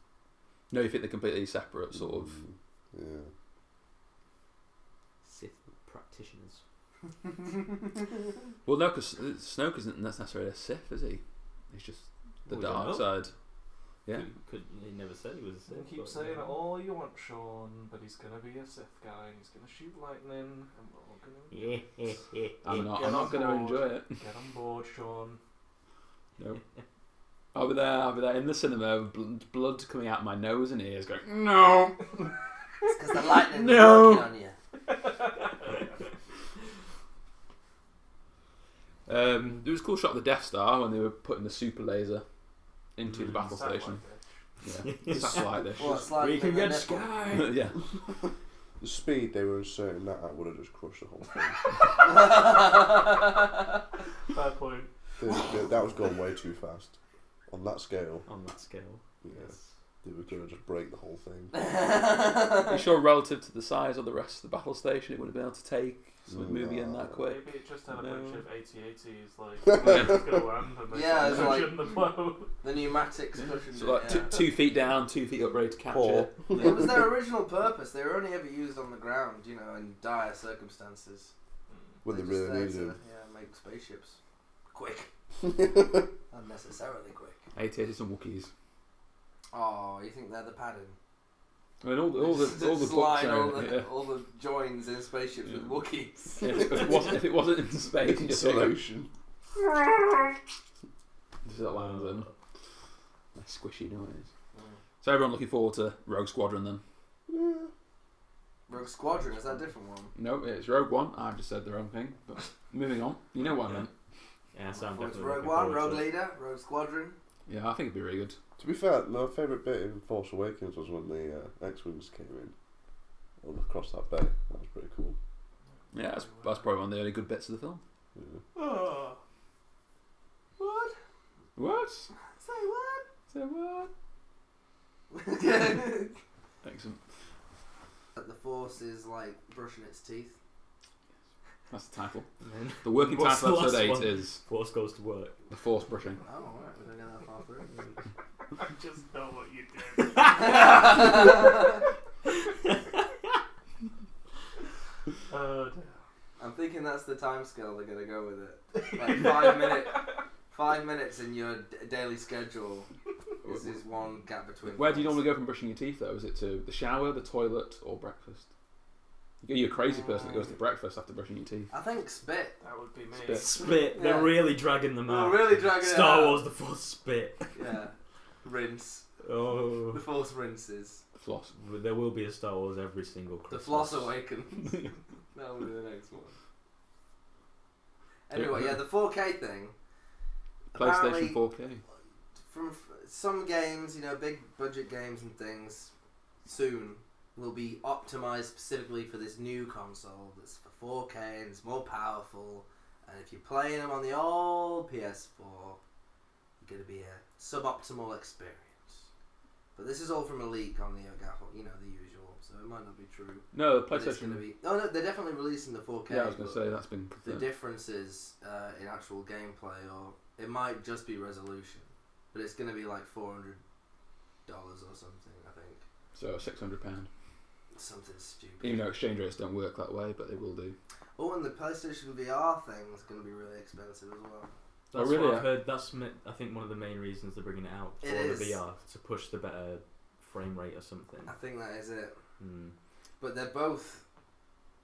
No, you think they're completely separate, sort of. Yeah. Sith practitioners. Well, no, because Snoke isn't necessarily a Sith, is he? He's just the We don't dark know. side. Yeah. He never said he was a Sith. You keep but, saying it yeah. all you want, Sean, but he's gonna be a Sith guy and he's gonna shoot lightning and we're all gonna I'm not Get on going to board. enjoy it. get on board, Sean. No. I'll be there in the cinema with blood coming out my nose and ears going, no! It's because the lightning No. is working on you. There was a cool shot of the Death Star when they were putting the super laser into the battle Satellite station. dish. Yeah, satellite dish. Well, it's like We can in the get nipple. Sky! Yeah. The speed they were inserting that at would have just crushed the whole thing. Fair point. That was going way too fast. On that scale, On that scale. yeah, Yes. they were going to just break the whole thing. Are you sure relative to the size of the rest of the battle station it wouldn't have been able to take something moving in that quick? Maybe it just had a No. bunch of AT-ATs like it's gonna land and they Yeah, it's like- the blow. The pneumatics pushing So like it. 2 feet down, 2 feet up, ready to catch Paul. it. It was their original purpose. They were only ever used on the ground, you know, in dire circumstances. When they They're just really there needed to, them. yeah, make spaceships quick, unnecessarily quick. AT-ATs and Wookiees. Oh, you think they're the padding? I mean, all the Just books line are all in it, the, yeah. all the joins in spaceships Yeah. with Wookiees. Yeah, if it wasn't in space, you just hear it. Insulation. Just that lands in. A squishy noise. So everyone looking forward to Rogue Squadron then? Rogue Squadron, is that a different one? No, it's Rogue One. I've just said the wrong thing. But moving on. You know what I meant. Yeah, so I'm Well, it's definitely Rogue looking One, forward Rogue to it. Leader, Rogue Squadron. Yeah, I think it'd be really good. To be fair, my favourite bit in Force Awakens was when the X-Wings came in all across that bay. That was pretty cool. Yeah, that's probably one of the early good bits of the film. Yeah. Oh. What? What? Say what? Say what? Excellent. The Force is like brushing its teeth. That's the title. And then The working What's title of the episode last 8 one? is Force goes to work. The Force Brushing. Oh, alright, we don't get that far through. I just know what you did. Oh dear. I'm thinking that's the time scale they're gonna go with it. Like 5 minutes in your daily schedule is one gap between. Where do you films. normally go from brushing your teeth though? Is it to the shower, the toilet, or breakfast? You're a crazy person that goes to breakfast after brushing your teeth. I think spit. That would be me. Spit. Spit. Yeah. They're really dragging them We're out. really dragging it Star out. Wars, the Force spit. Yeah. Rinse. Oh. The Force rinses. Floss. There will be a Star Wars every single The Christmas. Floss awakens. That will be the next one. Anyway, yeah, the 4K thing. PlayStation Apparently, 4K. from some games, you know, big budget games and things, soon will be optimized specifically for this new console that's for 4K and it's more powerful. And if you're playing them on the old PS4, you're going to be a suboptimal experience. But this is all from a leak on the you know, the usual, so it might not be true. No, the But it's PlayStation. going to be. Oh no, they're definitely releasing the 4K. Yeah, I was going but to say that's been the confirmed. differences in actual gameplay, or it might just be resolution. but it's going to be like $400 or something, I think. So £600. Something stupid. Even though exchange rates don't work that way, but they will do. Oh, and the PlayStation VR thing is going to be really expensive as well. That's really? what I've heard. That's I think one of the main reasons they're bringing it out for It the is. VR to push the better frame rate or something. I think that is it. Mm. But they're both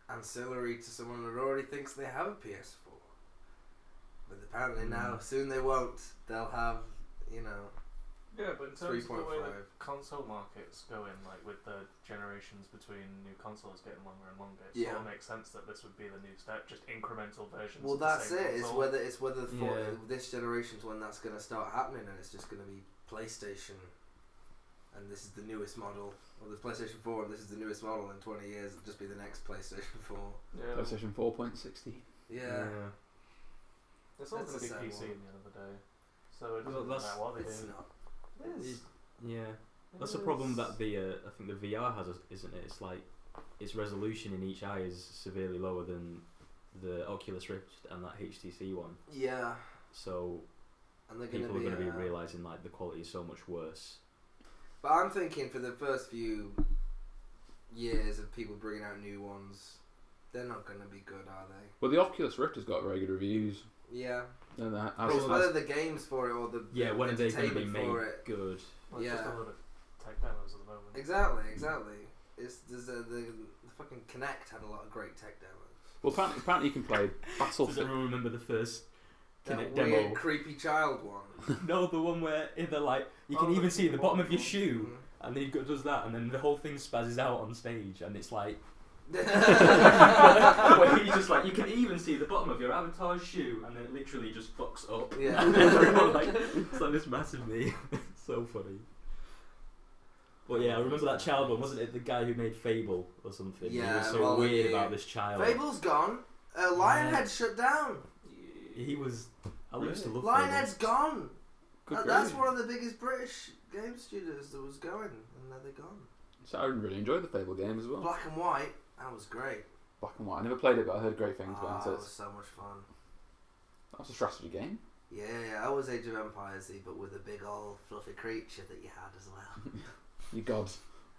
ancillary to someone that already thinks they have a PS4. But apparently now, soon they won't. They'll have, Yeah, but in terms of the way 3.5. the console market's going, like with the generations between new consoles getting longer and longer, it sort of makes sense that this would be the new step, just incremental versions. Well, of the that's same it. console. It's whether this generation's when that's going to start happening, and it's just going to be PlayStation, and this is the newest model, or the PlayStation 4, and this is the newest model. In 20 years, it'll just be the next PlayStation 4. Yeah, PlayStation 4.60. Yeah. it's all That's going to be the same PC one. at the end of the day, so it doesn't that's- matter what they It's do. not. Yeah, that's the problem that the I think the VR has, isn't it? It's like its resolution in each eye is severely lower than the Oculus Rift and that HTC one. Yeah. So And they're people are going to be uh, realizing like the quality is so much worse. But I'm thinking for the first few years of people bringing out new ones, they're not going to be good, are they? Well, the Oculus Rift has got very good reviews. Yeah. And that But it's whether the games for it or the When are they going to be entertainment made for it. good? Well, it's just a lot of tech demos at the moment. Exactly. The fucking Kinect had a lot of great tech demos. Well, apparently you can play Does Battlefield. everyone remember the first That Kinect weird, demo? creepy child one. No, the one where they're like you can Oh, even see the bottom of your Mhm. shoe, and then he does that, and then the whole thing spazzes out on stage, and it's like. Where he's just like, you can even see the bottom of your avatar's shoe, and then it literally just fucks up. Yeah. And everyone, like, it's like this massive meme. So funny. But yeah, I remember that child one, wasn't it? The guy who made Fable or something. He Yeah, was so well, weird yeah. about this child. Fable's gone. Lionhead shut down. He was. I used to love Lionhead's gone. Good That's grief. one of the biggest British game studios that was going, and now they're gone. So I really enjoyed the Fable game as well. Black and White, that was great. Black and White. I never played it, but I heard great things about It it. was so much fun. That was a strategy game. Yeah, I was Age of Empires-y, but with a big old fluffy creature that you had as well. You god.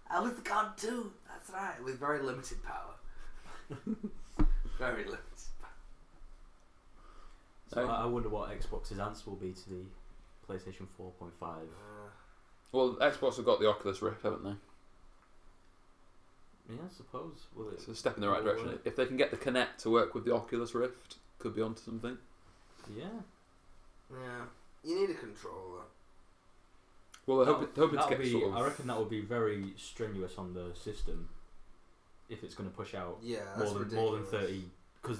I was the god too. That's right. With very limited power. Very limited power. So I wonder what Xbox's answer will be to the PlayStation 4.5. Well, Xbox have got the Oculus Rift, haven't they? Yeah, I suppose. Will it? It's a step in the right will direction. work? If they can get the Kinect to work with the Oculus Rift, could be onto something. Yeah. Yeah. You need a controller. Well, they're hoping to That'll get be, sort of. I reckon that will be very strenuous on the system if it's going to push out Yeah, that's more than ridiculous. 30, because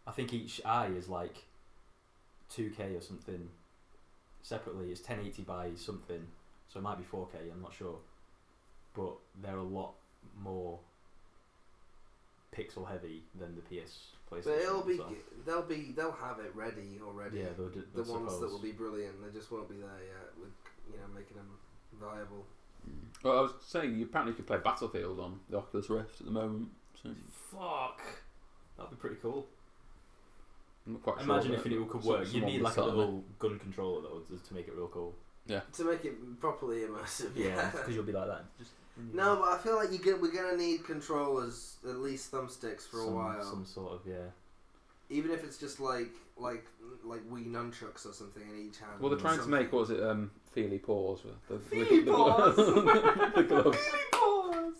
I think each eye is like 2K or something separately. It's 1080 by something, so it might be 4K. I'm not sure, but they're a lot more pixel heavy than the PlayStation. But it'll be, so. they'll have it ready already. Yeah, the ones that will be brilliant. They just won't be there yet with making them viable. Well, I was saying you apparently could play Battlefield on the Oculus Rift at the moment. So Fuck, that'd be pretty cool. I'm not quite sure. Imagine but if it could some- work. You'd someone need was like a telling little gun controller though to make it real cool. To make it properly immersive. Yeah, because you'll be like that. Just No, but I feel like we're gonna need controllers, at least thumbsticks, for a while. Some sort of Even if it's just like Wii nunchucks or something in each hand. Well, they're or trying to something. make, what was it, Feely paws? Feely paws! The gloves. Feely paws!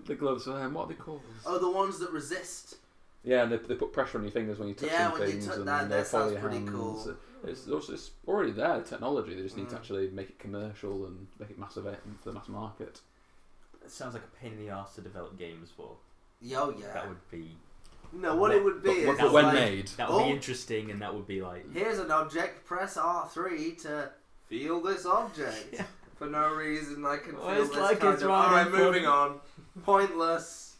The gloves, what are they called? Oh, the ones that resist. Yeah, and they put pressure on your fingers when you touch Yeah, when you things, touch and that, they that follow sounds your pretty hands. cool. It's already there, the technology. They just need to Mm. actually make it commercial and make it massive for the mass market. It sounds like a pain in the arse to develop games for. Yo, yeah. That would be. No, what it would be But is but when like, made, That would Oh. be interesting, and that would be like. here's an object, press R3 to feel this object. Yeah. For no reason, I can Oh, feel it's this like kind it's of... right Alright, in front. moving on. Pointless.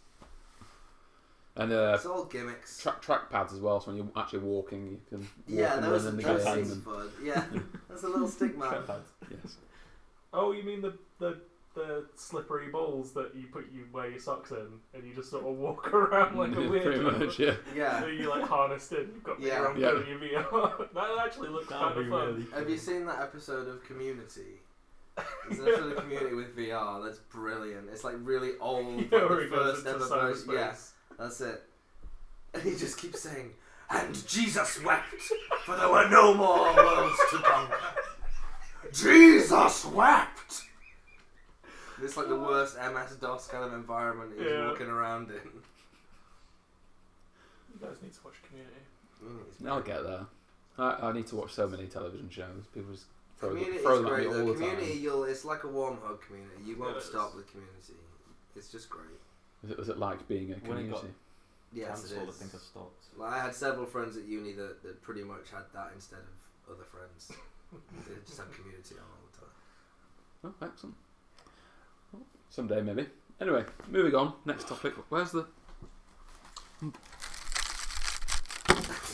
and It's all gimmicks. track pads as well. So when you're actually walking, you can walk Yeah, and those run in the seems game. fun. Yeah, that's a little stick man. Yes. Oh, you mean the the slippery bowls that you wear your socks in, and you just sort of walk around like a weirdo. Pretty much, yeah. Yeah. So you like harnessed in. You've got Yeah. your own Yeah. code in your VR. That actually looks kind of fun. Really Have you seen that episode of Community? There's an episode of Community with VR that's brilliant. It's like really old, like Where the he goes first into ever version. cyberspace. Yeah, that's it. And he just keeps saying, "And Jesus wept, for there were no more worlds to conquer. Jesus wept." It's like the worst MS-DOS kind of environment he's walking around in. You guys need to watch Community. I'll get there. I need to watch so many television shows. People just Community throw is them at great me though. all the Community, time. it's like a warm hug community. You won't It stop is. with Community. It's just great. Was it like being a When it got community? Yes, it cancelled, is. I think I stopped. Like, I had several friends at uni that pretty much had that instead of other friends. They just had Community on all the time. Oh, excellent. Well, someday maybe. Anyway, moving on. Next topic. Where's the?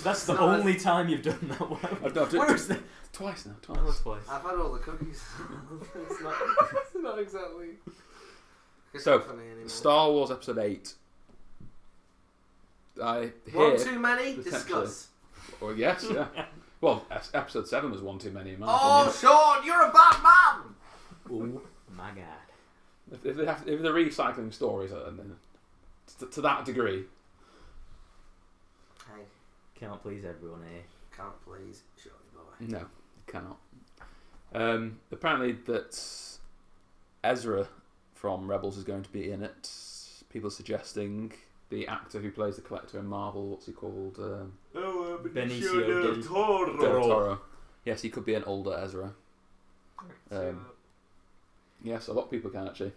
That's the No, only time you've done that one. I've done Where is the? twice now. That was Twice. twice. I've had all the cookies. it's not exactly. It's So, not funny anymore. Star Wars Episode 8. I One hear. too many? potentially. Discuss. Well, yes, yeah. Well, Episode 7 was one too many in my Oh, opinion. Sean, you're a bad man! Oh my god. If they're recycling stories, then to that degree. Hey, Can't please everyone, eh? can't please, Shorty boy. No, you cannot. Apparently that Ezra from Rebels is going to be in it. People are suggesting the actor who plays the Collector in Marvel, what's he called? Benicio del Del Toro. Yes, he could be an older Ezra. Yes, a lot of people can actually.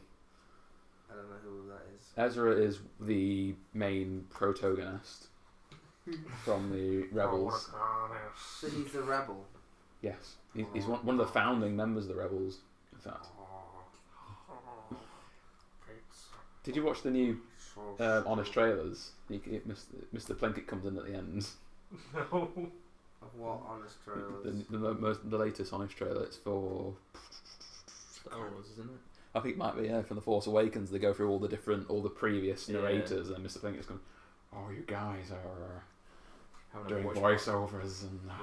I don't know who that is. Ezra is the main protagonist from the Rebels. So he's the rebel. Yes, he's one of the founding members of the Rebels. In fact, did you watch the new honest trailers? Mr. Plinkett comes in at the end. No. Of what honest trailers? The latest honest trailer. It's for Star Wars, isn't it? I think it might be from The Force Awakens. They go through all the previous narrators, and Mr. Plinkett's going, "Oh, you guys are doing voiceovers, and I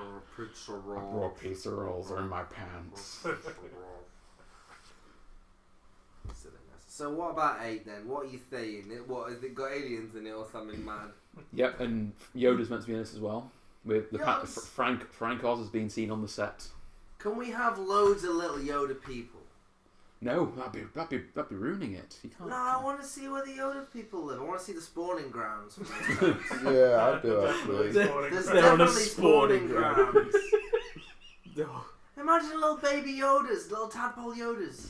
brought pizza rolls are in my pants." So what about 8 then? What are you saying? What has it got aliens in it or something mad? Yep, and Yoda's meant to be in this as well. With the fact that Yes. Frank Oz has been seen on the set. Can we have loads of little Yoda people? No, that'd be ruining it. You can't. No, I want to see where the Yoda people live. I want to see the spawning grounds. For those guys. Yeah, I do actually. There's They're on a definitely spawning spawning grounds. No. Imagine little baby Yodas, little tadpole Yodas.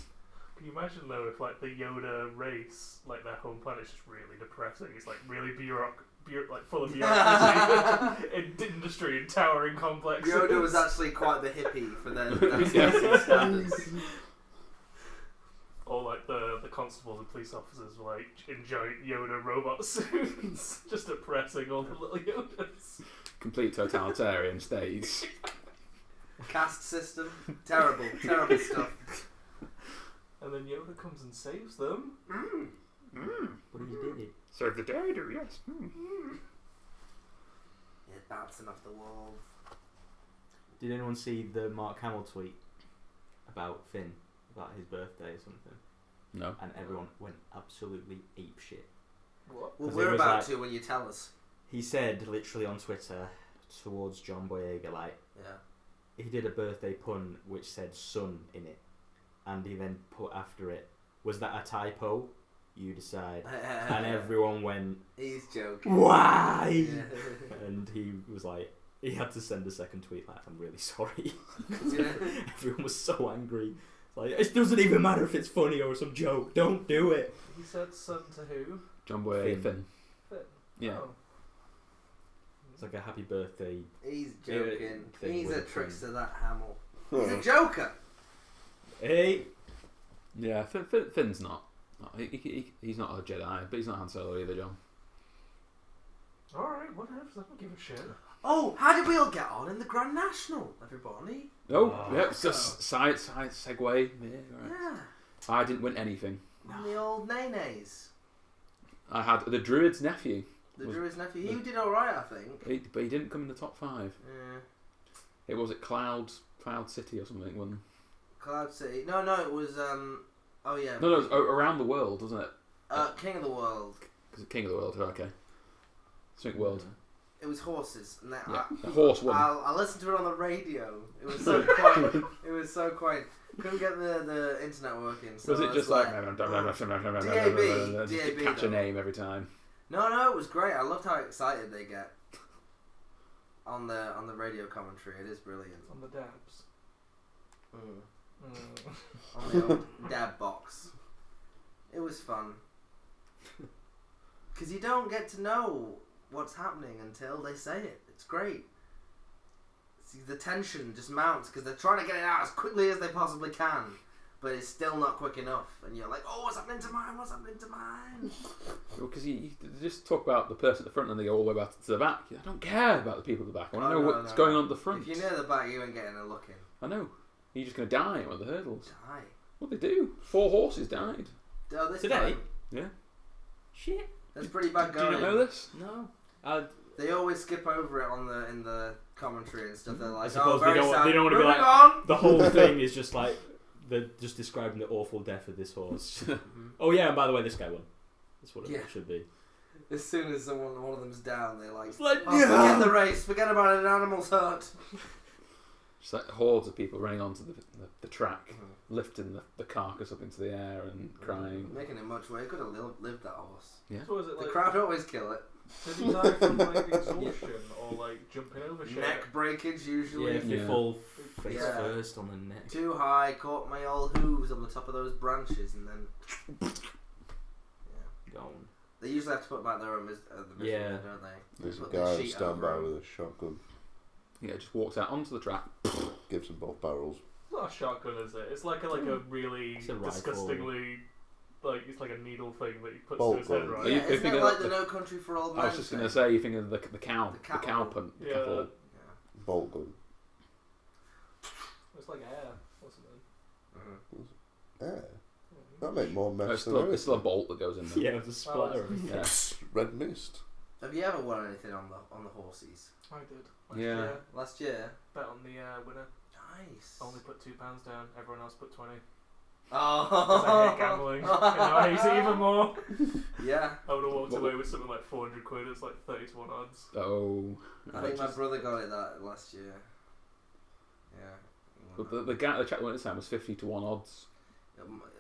Can you imagine though if like the Yoda race, like their home planet's just really depressing? It's like really like full of bureaucracy, in industry and towering complexes. Yoda was actually quite the hippie for their Yeah. species standards. Or like the constables and police officers were like in giant Yoda robot suits, just oppressing all the little Yodas. Complete totalitarian state. Caste system, terrible stuff. And then Yoda comes and saves them. But he did it. Serve the day, do yes. Yeah, bouncing off the wall. Did anyone see the Mark Hamill tweet about Finn, about his birthday or something? No. And everyone went absolutely apeshit. What? Well, 'Cause we're it was about like- to when you tell us. He said literally on Twitter towards John Boyega, like, Yeah. he did a birthday pun which said sun in it, and he then put after it, was that a typo? You decide. And everyone went, He's joking. why? Yeah. And he was like, he had to send a second tweet like, I'm really sorry. Yeah. Everyone was so angry. It's like, it doesn't even matter if it's funny or some joke. Don't do it. He said son to who? John Boy Finn. Finn. Finn. Yeah. Oh. It's like a happy birthday. He's joking. Thing He's with a a trickster, that Hamill. He's a joker. Hey. Yeah, Finn's not. He's not a Jedi, but he's not Han Solo either, John. Alright, whatever. I don't give a shit. Oh, how did we all get on in the Grand National, everybody? Oh, Oh. yeah, it's just side segue. Yeah, right. Yeah. I didn't win anything. On the old Nenes. I had the Druid's nephew. The Druid's nephew. He did alright, I think. But he didn't come in the top 5. Yeah. It was at Cloud City or something. One. Cloud City. No, it was, oh yeah. No, it was around the world, wasn't it? King of the World. King of the World, okay. Something World. It was horses. And The horse won. I listened to it on the radio. It was so quiet. It was so quiet. Couldn't get the internet working. So was it just like DAB, catch a name every time? No, it was great. I loved how excited they get on the radio commentary. It is brilliant. On the dabs. On the old dab box. It was fun. Because you don't get to know what's happening until they say it. It's great. See, the tension just mounts because they're trying to get it out as quickly as they possibly can, but it's still not quick enough. And you're like, oh, what's happening to mine? What's happening to mine? Because you just talk about the person at the front and they go all the way back to the back. I don't care about the people at the back. I want to know what's going on at the front. If you're near the back, you ain't getting a look in. I know. You're just going to die on the hurdles. Die. What they do? 4 horses died. Oh, this Today? time. Yeah. Shit. That's pretty bad Do going. you not know this? No. They always skip over it in the commentary and stuff. They're like, I suppose very they don't sad. want to be Moving like on. the whole thing is just like they're just describing the awful death of this horse. Oh yeah, and by the way, this guy won. That's what it should be. As soon as one of them's down, they're like, like forget the race, forget about it, an animal's hurt. Just like hordes of people running onto the track, lifting the carcass up into the air and crying. Making it much worse. He could have lived that horse. Yeah. So was it The like, crowd always kill it. did he die from like exhaustion or like jumping over shit? Neck breakage usually. Yeah, if you fall face Yeah. first on the neck. Too high, caught my old hooves on the top of those branches, and then Gone. they usually have to put back their own Yeah. don't they? There's a Put the guy on sheet standby over 'em. with a shotgun. Yeah, just walks out onto the track. Gives them both barrels. It's not a shotgun, is it? It's like a really It's a rifle. disgustingly, like it's like a needle thing that he puts Bolt to his head, gun. right? Are you Yeah, isn't thinking it like of the the- No Country for Old Men? I was just going to thing? say, you think of the cow, The the cow punt. Yeah. Yeah. Bolt gun. It's like air or something. Yeah. That make more mess It's than still a anything. bolt that goes in there. Yeah, it was a splatter. Yeah. Red mist. Have you ever won anything on the horses? I did. Yeah. Last year. Bet on the winner. Nice. Only put £2 down. Everyone else put 20. Oh. 'Cause I hate gambling. I hate it even more. Yeah. I would have walked away with something like 400 quid. It's like 30 to 1 odds. Oh. I think my brother got it that last year. Yeah. But the track went this time was 50 to 1 odds.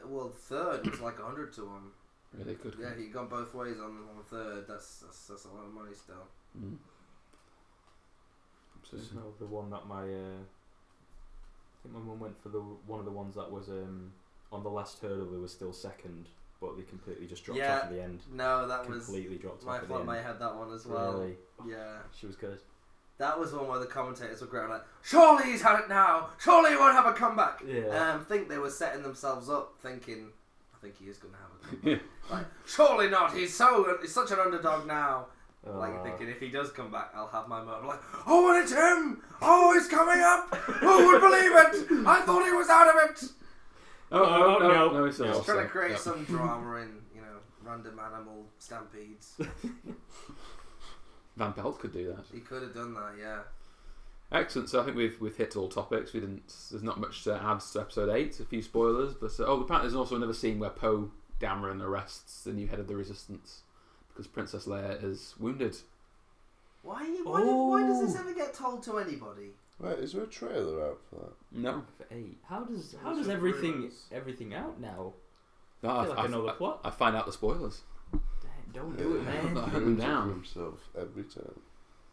Well, third was like 100 to 1. Really good. Yeah, he gone both ways on third. That's a lot of money still. Mm. Absolutely. So the one that I think my mum went for one of the ones that was on the last hurdle. They were still second, but they completely just dropped off at the end. No, that was Completely dropped my off at the end. flatmate had that one as well. Really? Yeah. She was good. That was one where the commentators were great, like, surely he's had it now! Surely he won't have a comeback! Yeah. I think they were setting themselves up thinking, I think he is going to have a comeback. Like, surely not, he's such an underdog now. Like, thinking, if he does come back, I'll have my moment. Like, oh, and it's him! Oh, he's coming up! Who would believe it? I thought he was out of it! No, it's Just trying to create some drama in, random animal stampedes. Van Pelt could do that. He could have done that, yeah. Excellent. So I think we've hit all topics. There's not much to add to episode 8. A few spoilers, but apparently there's also another scene where Poe Dameron arrests the new head of the Resistance because Princess Leia is wounded. Why does this ever get told to anybody? Right, is there a trailer out for that? No. For 8. How does just everything out now? No, I feel like I know the plot. I find out the spoilers. Don't do it, man. Hunt them Ruins it for down. himself every time.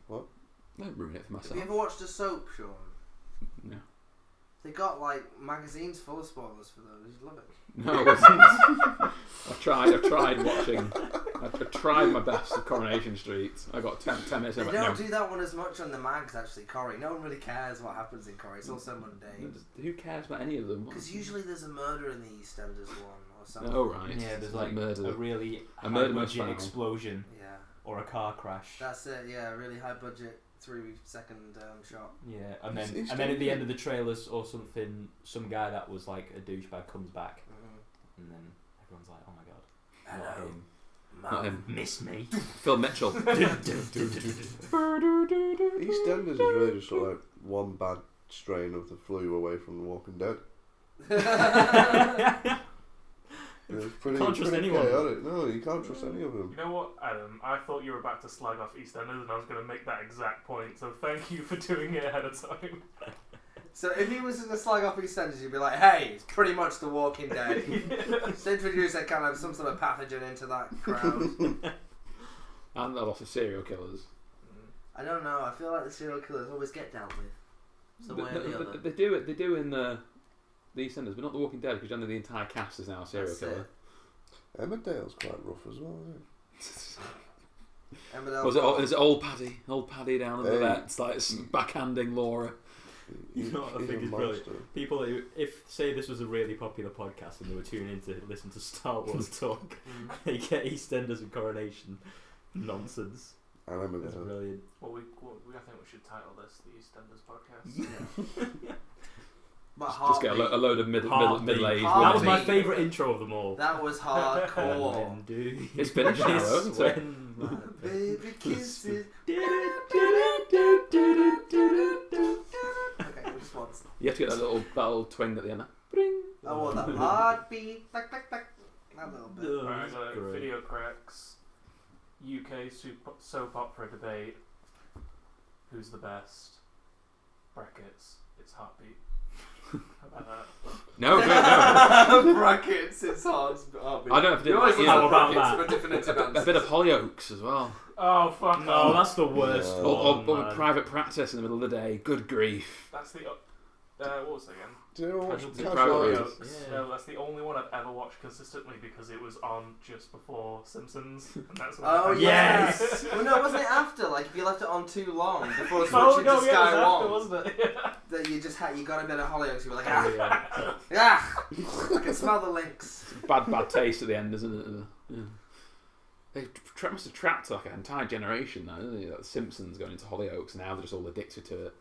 Don't ruin it for Have myself. you ever watched a soap, Sean? No. They got like magazines full of spoilers for those. You'd love it. No, I wasn't. I've tried watching. I've tried my best at Coronation Street. I got 10 minutes. They in. don't do that one as much on the mags, actually, Corrie. No one really cares what happens in Corrie. It's all so mundane. Who cares about any of them? Because usually there's a murder in the EastEnders one or something. Oh right. Yeah, there's It's like murder. a really A murder high mystery. budget explosion Yeah, or a car crash. that's it. Yeah, really high budget 3-second shot. Yeah, and then He's at the still end of the trailers or something, some guy that was like a douchebag comes back, and then everyone's like, "Oh my god, Hello, Not him. miss me." Phil Mitchell. EastEnders is really just sort of like one bad strain of the flu away from The Walking Dead. It's pretty, Can't trust pretty anyone. chaotic. No, you can't trust any of them. You know what, Adam? I thought you were about to slag off EastEnders, and I was going to make that exact point. So thank you for doing it ahead of time. So if he was to slag off EastEnders, you'd be like, "Hey, it's pretty much The Walking Dead." Just introduce that kind of some sort of pathogen into that crowd. And a lot of serial killers. I don't know. I feel like the serial killers always get dealt with, some way or the other. They do it. They do in the EastEnders, but not The Walking Dead, because generally the entire cast is now a serial That's killer. Emmerdale's quite rough as well, isn't Emmerdale Was it? Farm. Is it old Paddy? Old Paddy down in the Hey. vets, like backhanding Laura. he? You know what I He's think a is brilliant? monster. People who, if say this was a really popular podcast and they were tuning in to listen to Star Wars talk, they get EastEnders and Coronation nonsense. And That's Emmerdale. brilliant. Well, I think we should title this the EastEnders podcast. But Just get a Heartbeat. load of Heartbeat. middle-aged Heartbeat. That was my women. favourite intro of them all. That was hardcore. When do you It's finished now, kiss though, isn't it? when my Baby kisses. Okay, which ones? You have to get that little twang at the end. Bring. I want that heartbeat. Tack, tack, tack. That little bit. Oh, Alright, I that's got it. great. Video cracks. UK soap opera debate. Who's the best? Brackets. It's Heartbeat. How about that? No, no, no. Brackets, it's hard. Heartbeat. I don't have to do You always it. look How at about brackets that? for definitive A answers. bit of Hollyoaks as well. Oh fuck! No, off. that's the worst Yeah. one. Or man. private practice in the middle of the day. Good grief. That's the. What was it again? Do you ever watch Casualty. Casualty? Private Hollyoaks. Yeah. No, that's the only one I've ever watched consistently because it was on just before Simpsons. And that's when Oh, I- Yes! Well, no, wasn't it after? Like, if you left it on too long before switching Oh to no, yeah, it Sky was after, One, wasn't it? that you just had, you got a bit of Hollyoaks, you were like, Oh, ah, yeah. I can smell the links. Bad taste at the end, isn't it? Yeah. They must have trapped like an entire generation now, isn't it? Like the Simpsons going into Hollyoaks, and now they're just all addicted to it.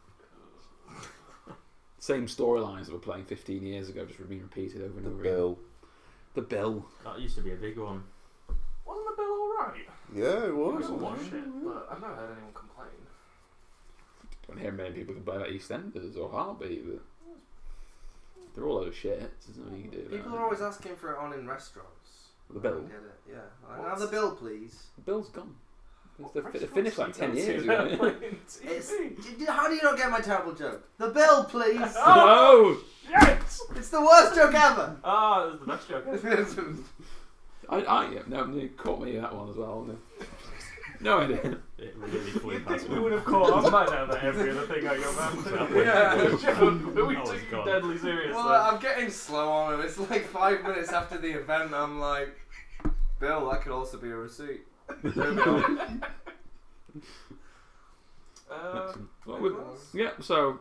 Same storylines that were playing 15 years ago, just being repeated over and The over again. Bill. The Bill. That used to be a big one. Wasn't the bill alright? Yeah, it I was. haven't watched it, but I've never heard anyone complain. Don't hear many people complain about EastEnders or Heartbeat, but they're all over shit. There's nothing you can do. People are always asking for it on in restaurants. The I Bill. don't get it. Yeah. Like, now the bill, please. The Bill's gone. What They restaurants finished do like you 10 go to years that ago. play in It's, TV? how do you not get my terrible joke? The bill, please. Oh! Shit! It's the worst joke ever. Ah, it was the best joke. Yeah, no, you caught me in that one as well. No idea. It really flew You'd past think me. we would have caught on by now that every other thing I go back to. Yeah. Joke, we That was took you gone. deadly seriously. Well, I'm getting slow on him. It's like 5 minutes after the event. I'm like, Bill, that could also be a receipt. Moving on. Well, yeah, so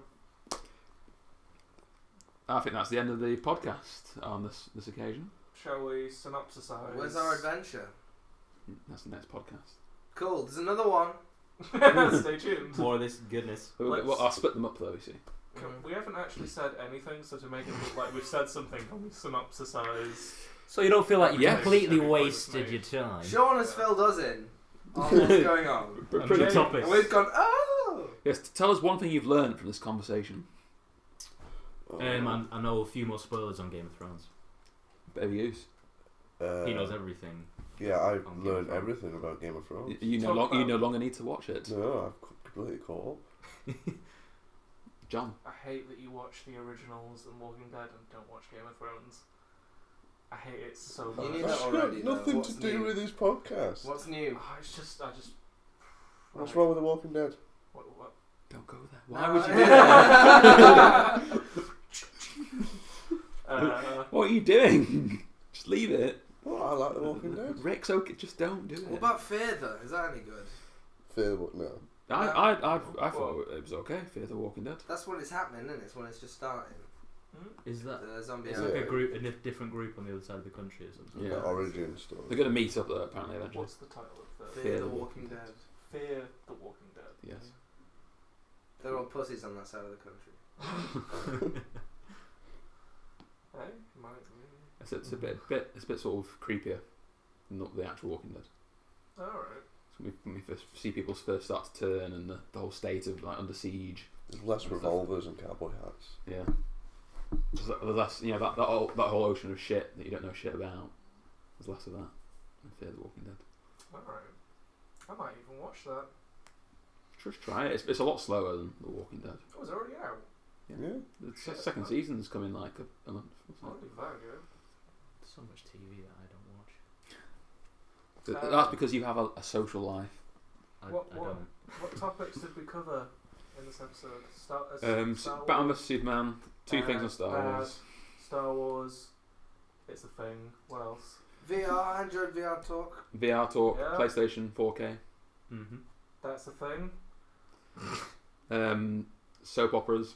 I think that's the end of the podcast on this occasion. Shall we synopsisize? Where's our adventure? That's the next podcast. Cool. There's another one. Stay tuned. More of this goodness. Well, I'll split them up though, you see. We haven't actually said anything, so to make it look like we've said something, can we synopsisize? So you don't feel like you Yes. completely Every point was wasted made. your time. Sean has filled us in on what's going on. And Pretty- the topics. And we've gone, oh! Yes, tell us one thing you've learned from this conversation. I know a few more spoilers on Game of Thrones. Bit of use. He knows everything. Yeah, I've on Game learned of Thrones. everything about Game of Thrones. You no longer need to watch it. No, I've completely caught up. John. I hate that you watch the originals and Walking Dead and don't watch Game of Thrones. I hate it so You much. knew That's that already, got though. nothing What's to do new? with this podcast. What's new? Oh, it's just, What's Right. wrong with The Walking Dead? What? Don't go there. No, Why would you I- do that? What are you doing? Just leave it. Well, I like The Walking Dead. Rick's okay. Just don't do it. What about Fear, though? Is that any good? Fear what? No. I thought it was okay. Fear the Walking Dead. That's when it's happening, isn't it? It's when it's just starting. Is that The zombie it's Yeah. like a group, a different group on the other side of the country or something? Yeah. The origin story. They're going to meet up there apparently eventually. What's the title of the Fear the Walking Dead. Fear the Walking Dead? Yes. They're all pussies on that side of the country. Hey, might. It's a bit sort of creepier than the actual Walking Dead. Alright. So when we first see people's first start to turn and the whole state of like under siege. There's less revolvers and cowboy hats. Yeah. There's less, that whole ocean of shit that you don't know shit about. There's less of that in Fear the Walking Dead. Alright. I might even watch that. Just try it. It's a lot slower than The Walking Dead. Oh, it's already out. Yeah. The second season's coming like a month. Already that good. So much TV that I don't watch. That's because you have a social life. I What don't. What topics did we cover in this episode? Star Batman Wars, vs Superman. Two things on Star Wars. Star Wars. It's a thing. What else? VR, Android VR talk. VR talk. Yeah. PlayStation 4K. Mm-hmm. That's a thing. Soap operas.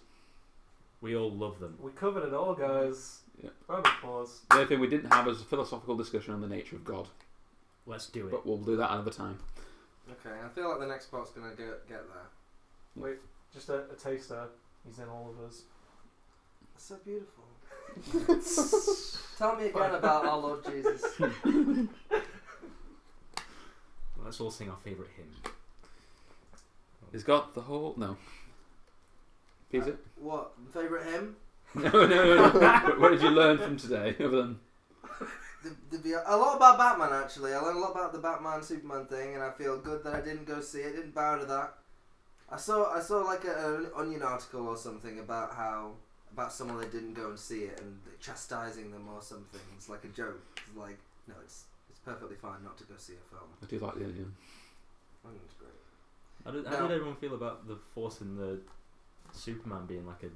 We all love them. We covered it all, guys. Yeah. Round of applause. The only thing we didn't have was a philosophical discussion on the nature of God. Let's do it. But we'll do that another time. Okay, I feel like the next part's gonna get there. Wait, just a taster. He's in all of us. That's so beautiful. Tell me again about our Lord Jesus. Let's all sing our favourite hymn. Is God the whole? No. Peter? What? Favourite hymn? No. What did you learn from today, other than? A lot about Batman, actually. I learned a lot about the Batman Superman thing, and I feel good that I didn't go see it. Didn't bow to that. I saw like an Onion article or something about someone that didn't go and see it and chastising them or something. It's like a joke. It's like, no, it's perfectly fine not to go see a film. I do like the Onion. Onion's great. How did everyone feel about the forcing the Superman being like a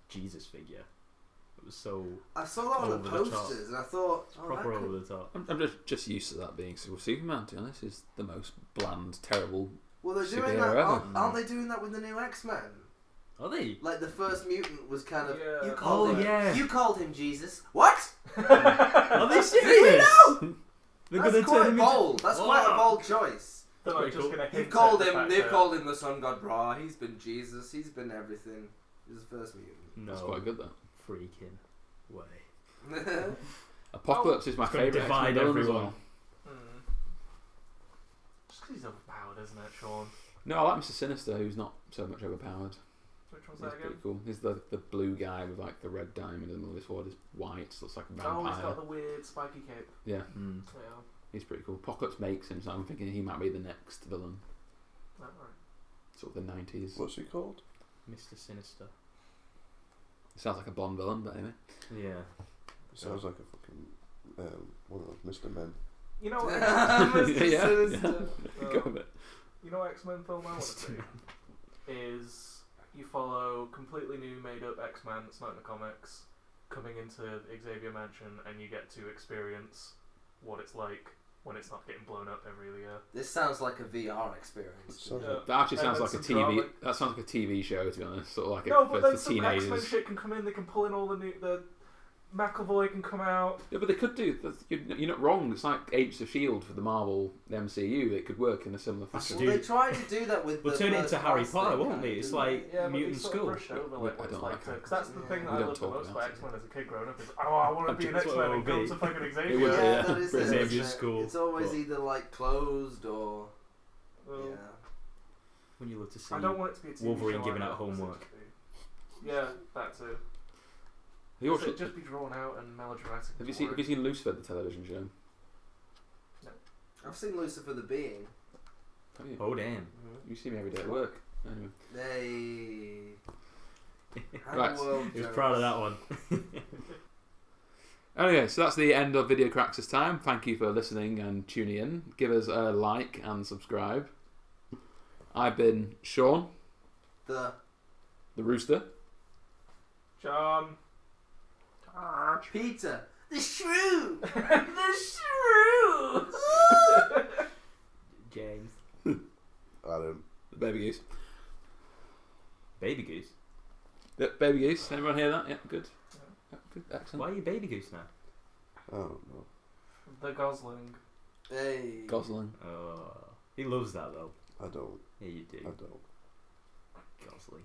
Jesus figure? It was so. I saw that on the over the top. posters, and I thought, It's proper over the top. I'm just used to that being Superman. To be honest, is the most bland, terrible. well, they're doing superhero that. ever. Aren't they doing that with the new X-Men? Are they? Like the first mutant was kind of. Yeah. You called Oh, him. yeah. You called him Jesus. What? Are they serious? They're That's gonna quite turn him bold. into. That's quite a bold choice. They're Pretty like just cool. gonna They've hint called at the him. fact They've that- called him the Sun God Ra. He's been Jesus. He's been everything. He's the first mutant. No. That's quite good. That Freaking way. Apocalypse is my It's gonna favourite. divide X-Men villain as everyone. well. Just 'cause he's overpowered, isn't it, Sean? No, I like Mr. Sinister, who's not so much overpowered. Which one's He's that pretty again? cool. He's the blue guy with like the red diamond in the middle of his sword. Is white, so looks like a Oh, he's vampire. got the weird spiky cape. Yeah, Mm. Yeah. he's pretty cool. Apocalypse makes him, so I'm thinking he might be the next villain. Alright. Sort of the 90s. What's he called? Mr. Sinister. Sounds like a Bond villain, but anyway. Yeah. Sounds like a fucking one of those Mr. Men. You know what? Mr. Yeah, Sinister. Go with it. You know what X-Men film I want to do? Is you follow completely new made up X-Men that's not in the comics coming into Xavier Mansion and you get to experience what it's like when it's not getting blown up every year. This sounds like a VR experience. Sounds Yeah. That actually And sounds then like a some TV. drama. That sounds like a TV show, to be honest. Sort of like No, for but then some teenagers. X-Men shit can come in. They can pull in all the new. The McAvoy can come out. Yeah, but they could do. You're not wrong. It's like Agents of Shield for the Marvel, the MCU. It could work in a similar fashion. Well, they tried to do that with. We'll the turn it first into Harry class Potter, thing, won't kind we? of, It's didn't like Yeah, but Mutant they sort School. of brush over We- like I what it's don't like like to. that. Because that's the thing that We I don't loved the talk most about about it. X-Men as a kid growing up. Is I want to be an That's what X-Men it and will go be. to fucking It Xavier. would be, Yeah, yeah. that is Bring it, Xavier's isn't it? school. It's always But- either like closed or Well, yeah. When you look to see I don't want it to be a TV Wolverine show giving either, out I want it homework. to be- Yeah, that too. Have you, watched It'd it? just be drawn out and melodramatic. Have you seen Lucifer, the television show? I've seen Lucifer the Being. Have you? Oh damn. You see me every day at work. Anyway. Hey. Right. He was proud of that one. Anyway, so that's the end of Video Cracks this time. Thank you for listening and tuning in. Give us a like and subscribe. I've been Sean, The Rooster. John. Peter. The Shrew. The shrew. James. Adam. The Baby Goose. Baby Goose. The Baby Goose. Anyone hear that? Yeah, good. Yeah, good. Excellent. Why are you Baby Goose now? I don't know. The Gosling. Hey. Gosling. Oh, he loves that though. I don't. Yeah, you do. I don't. Gosling.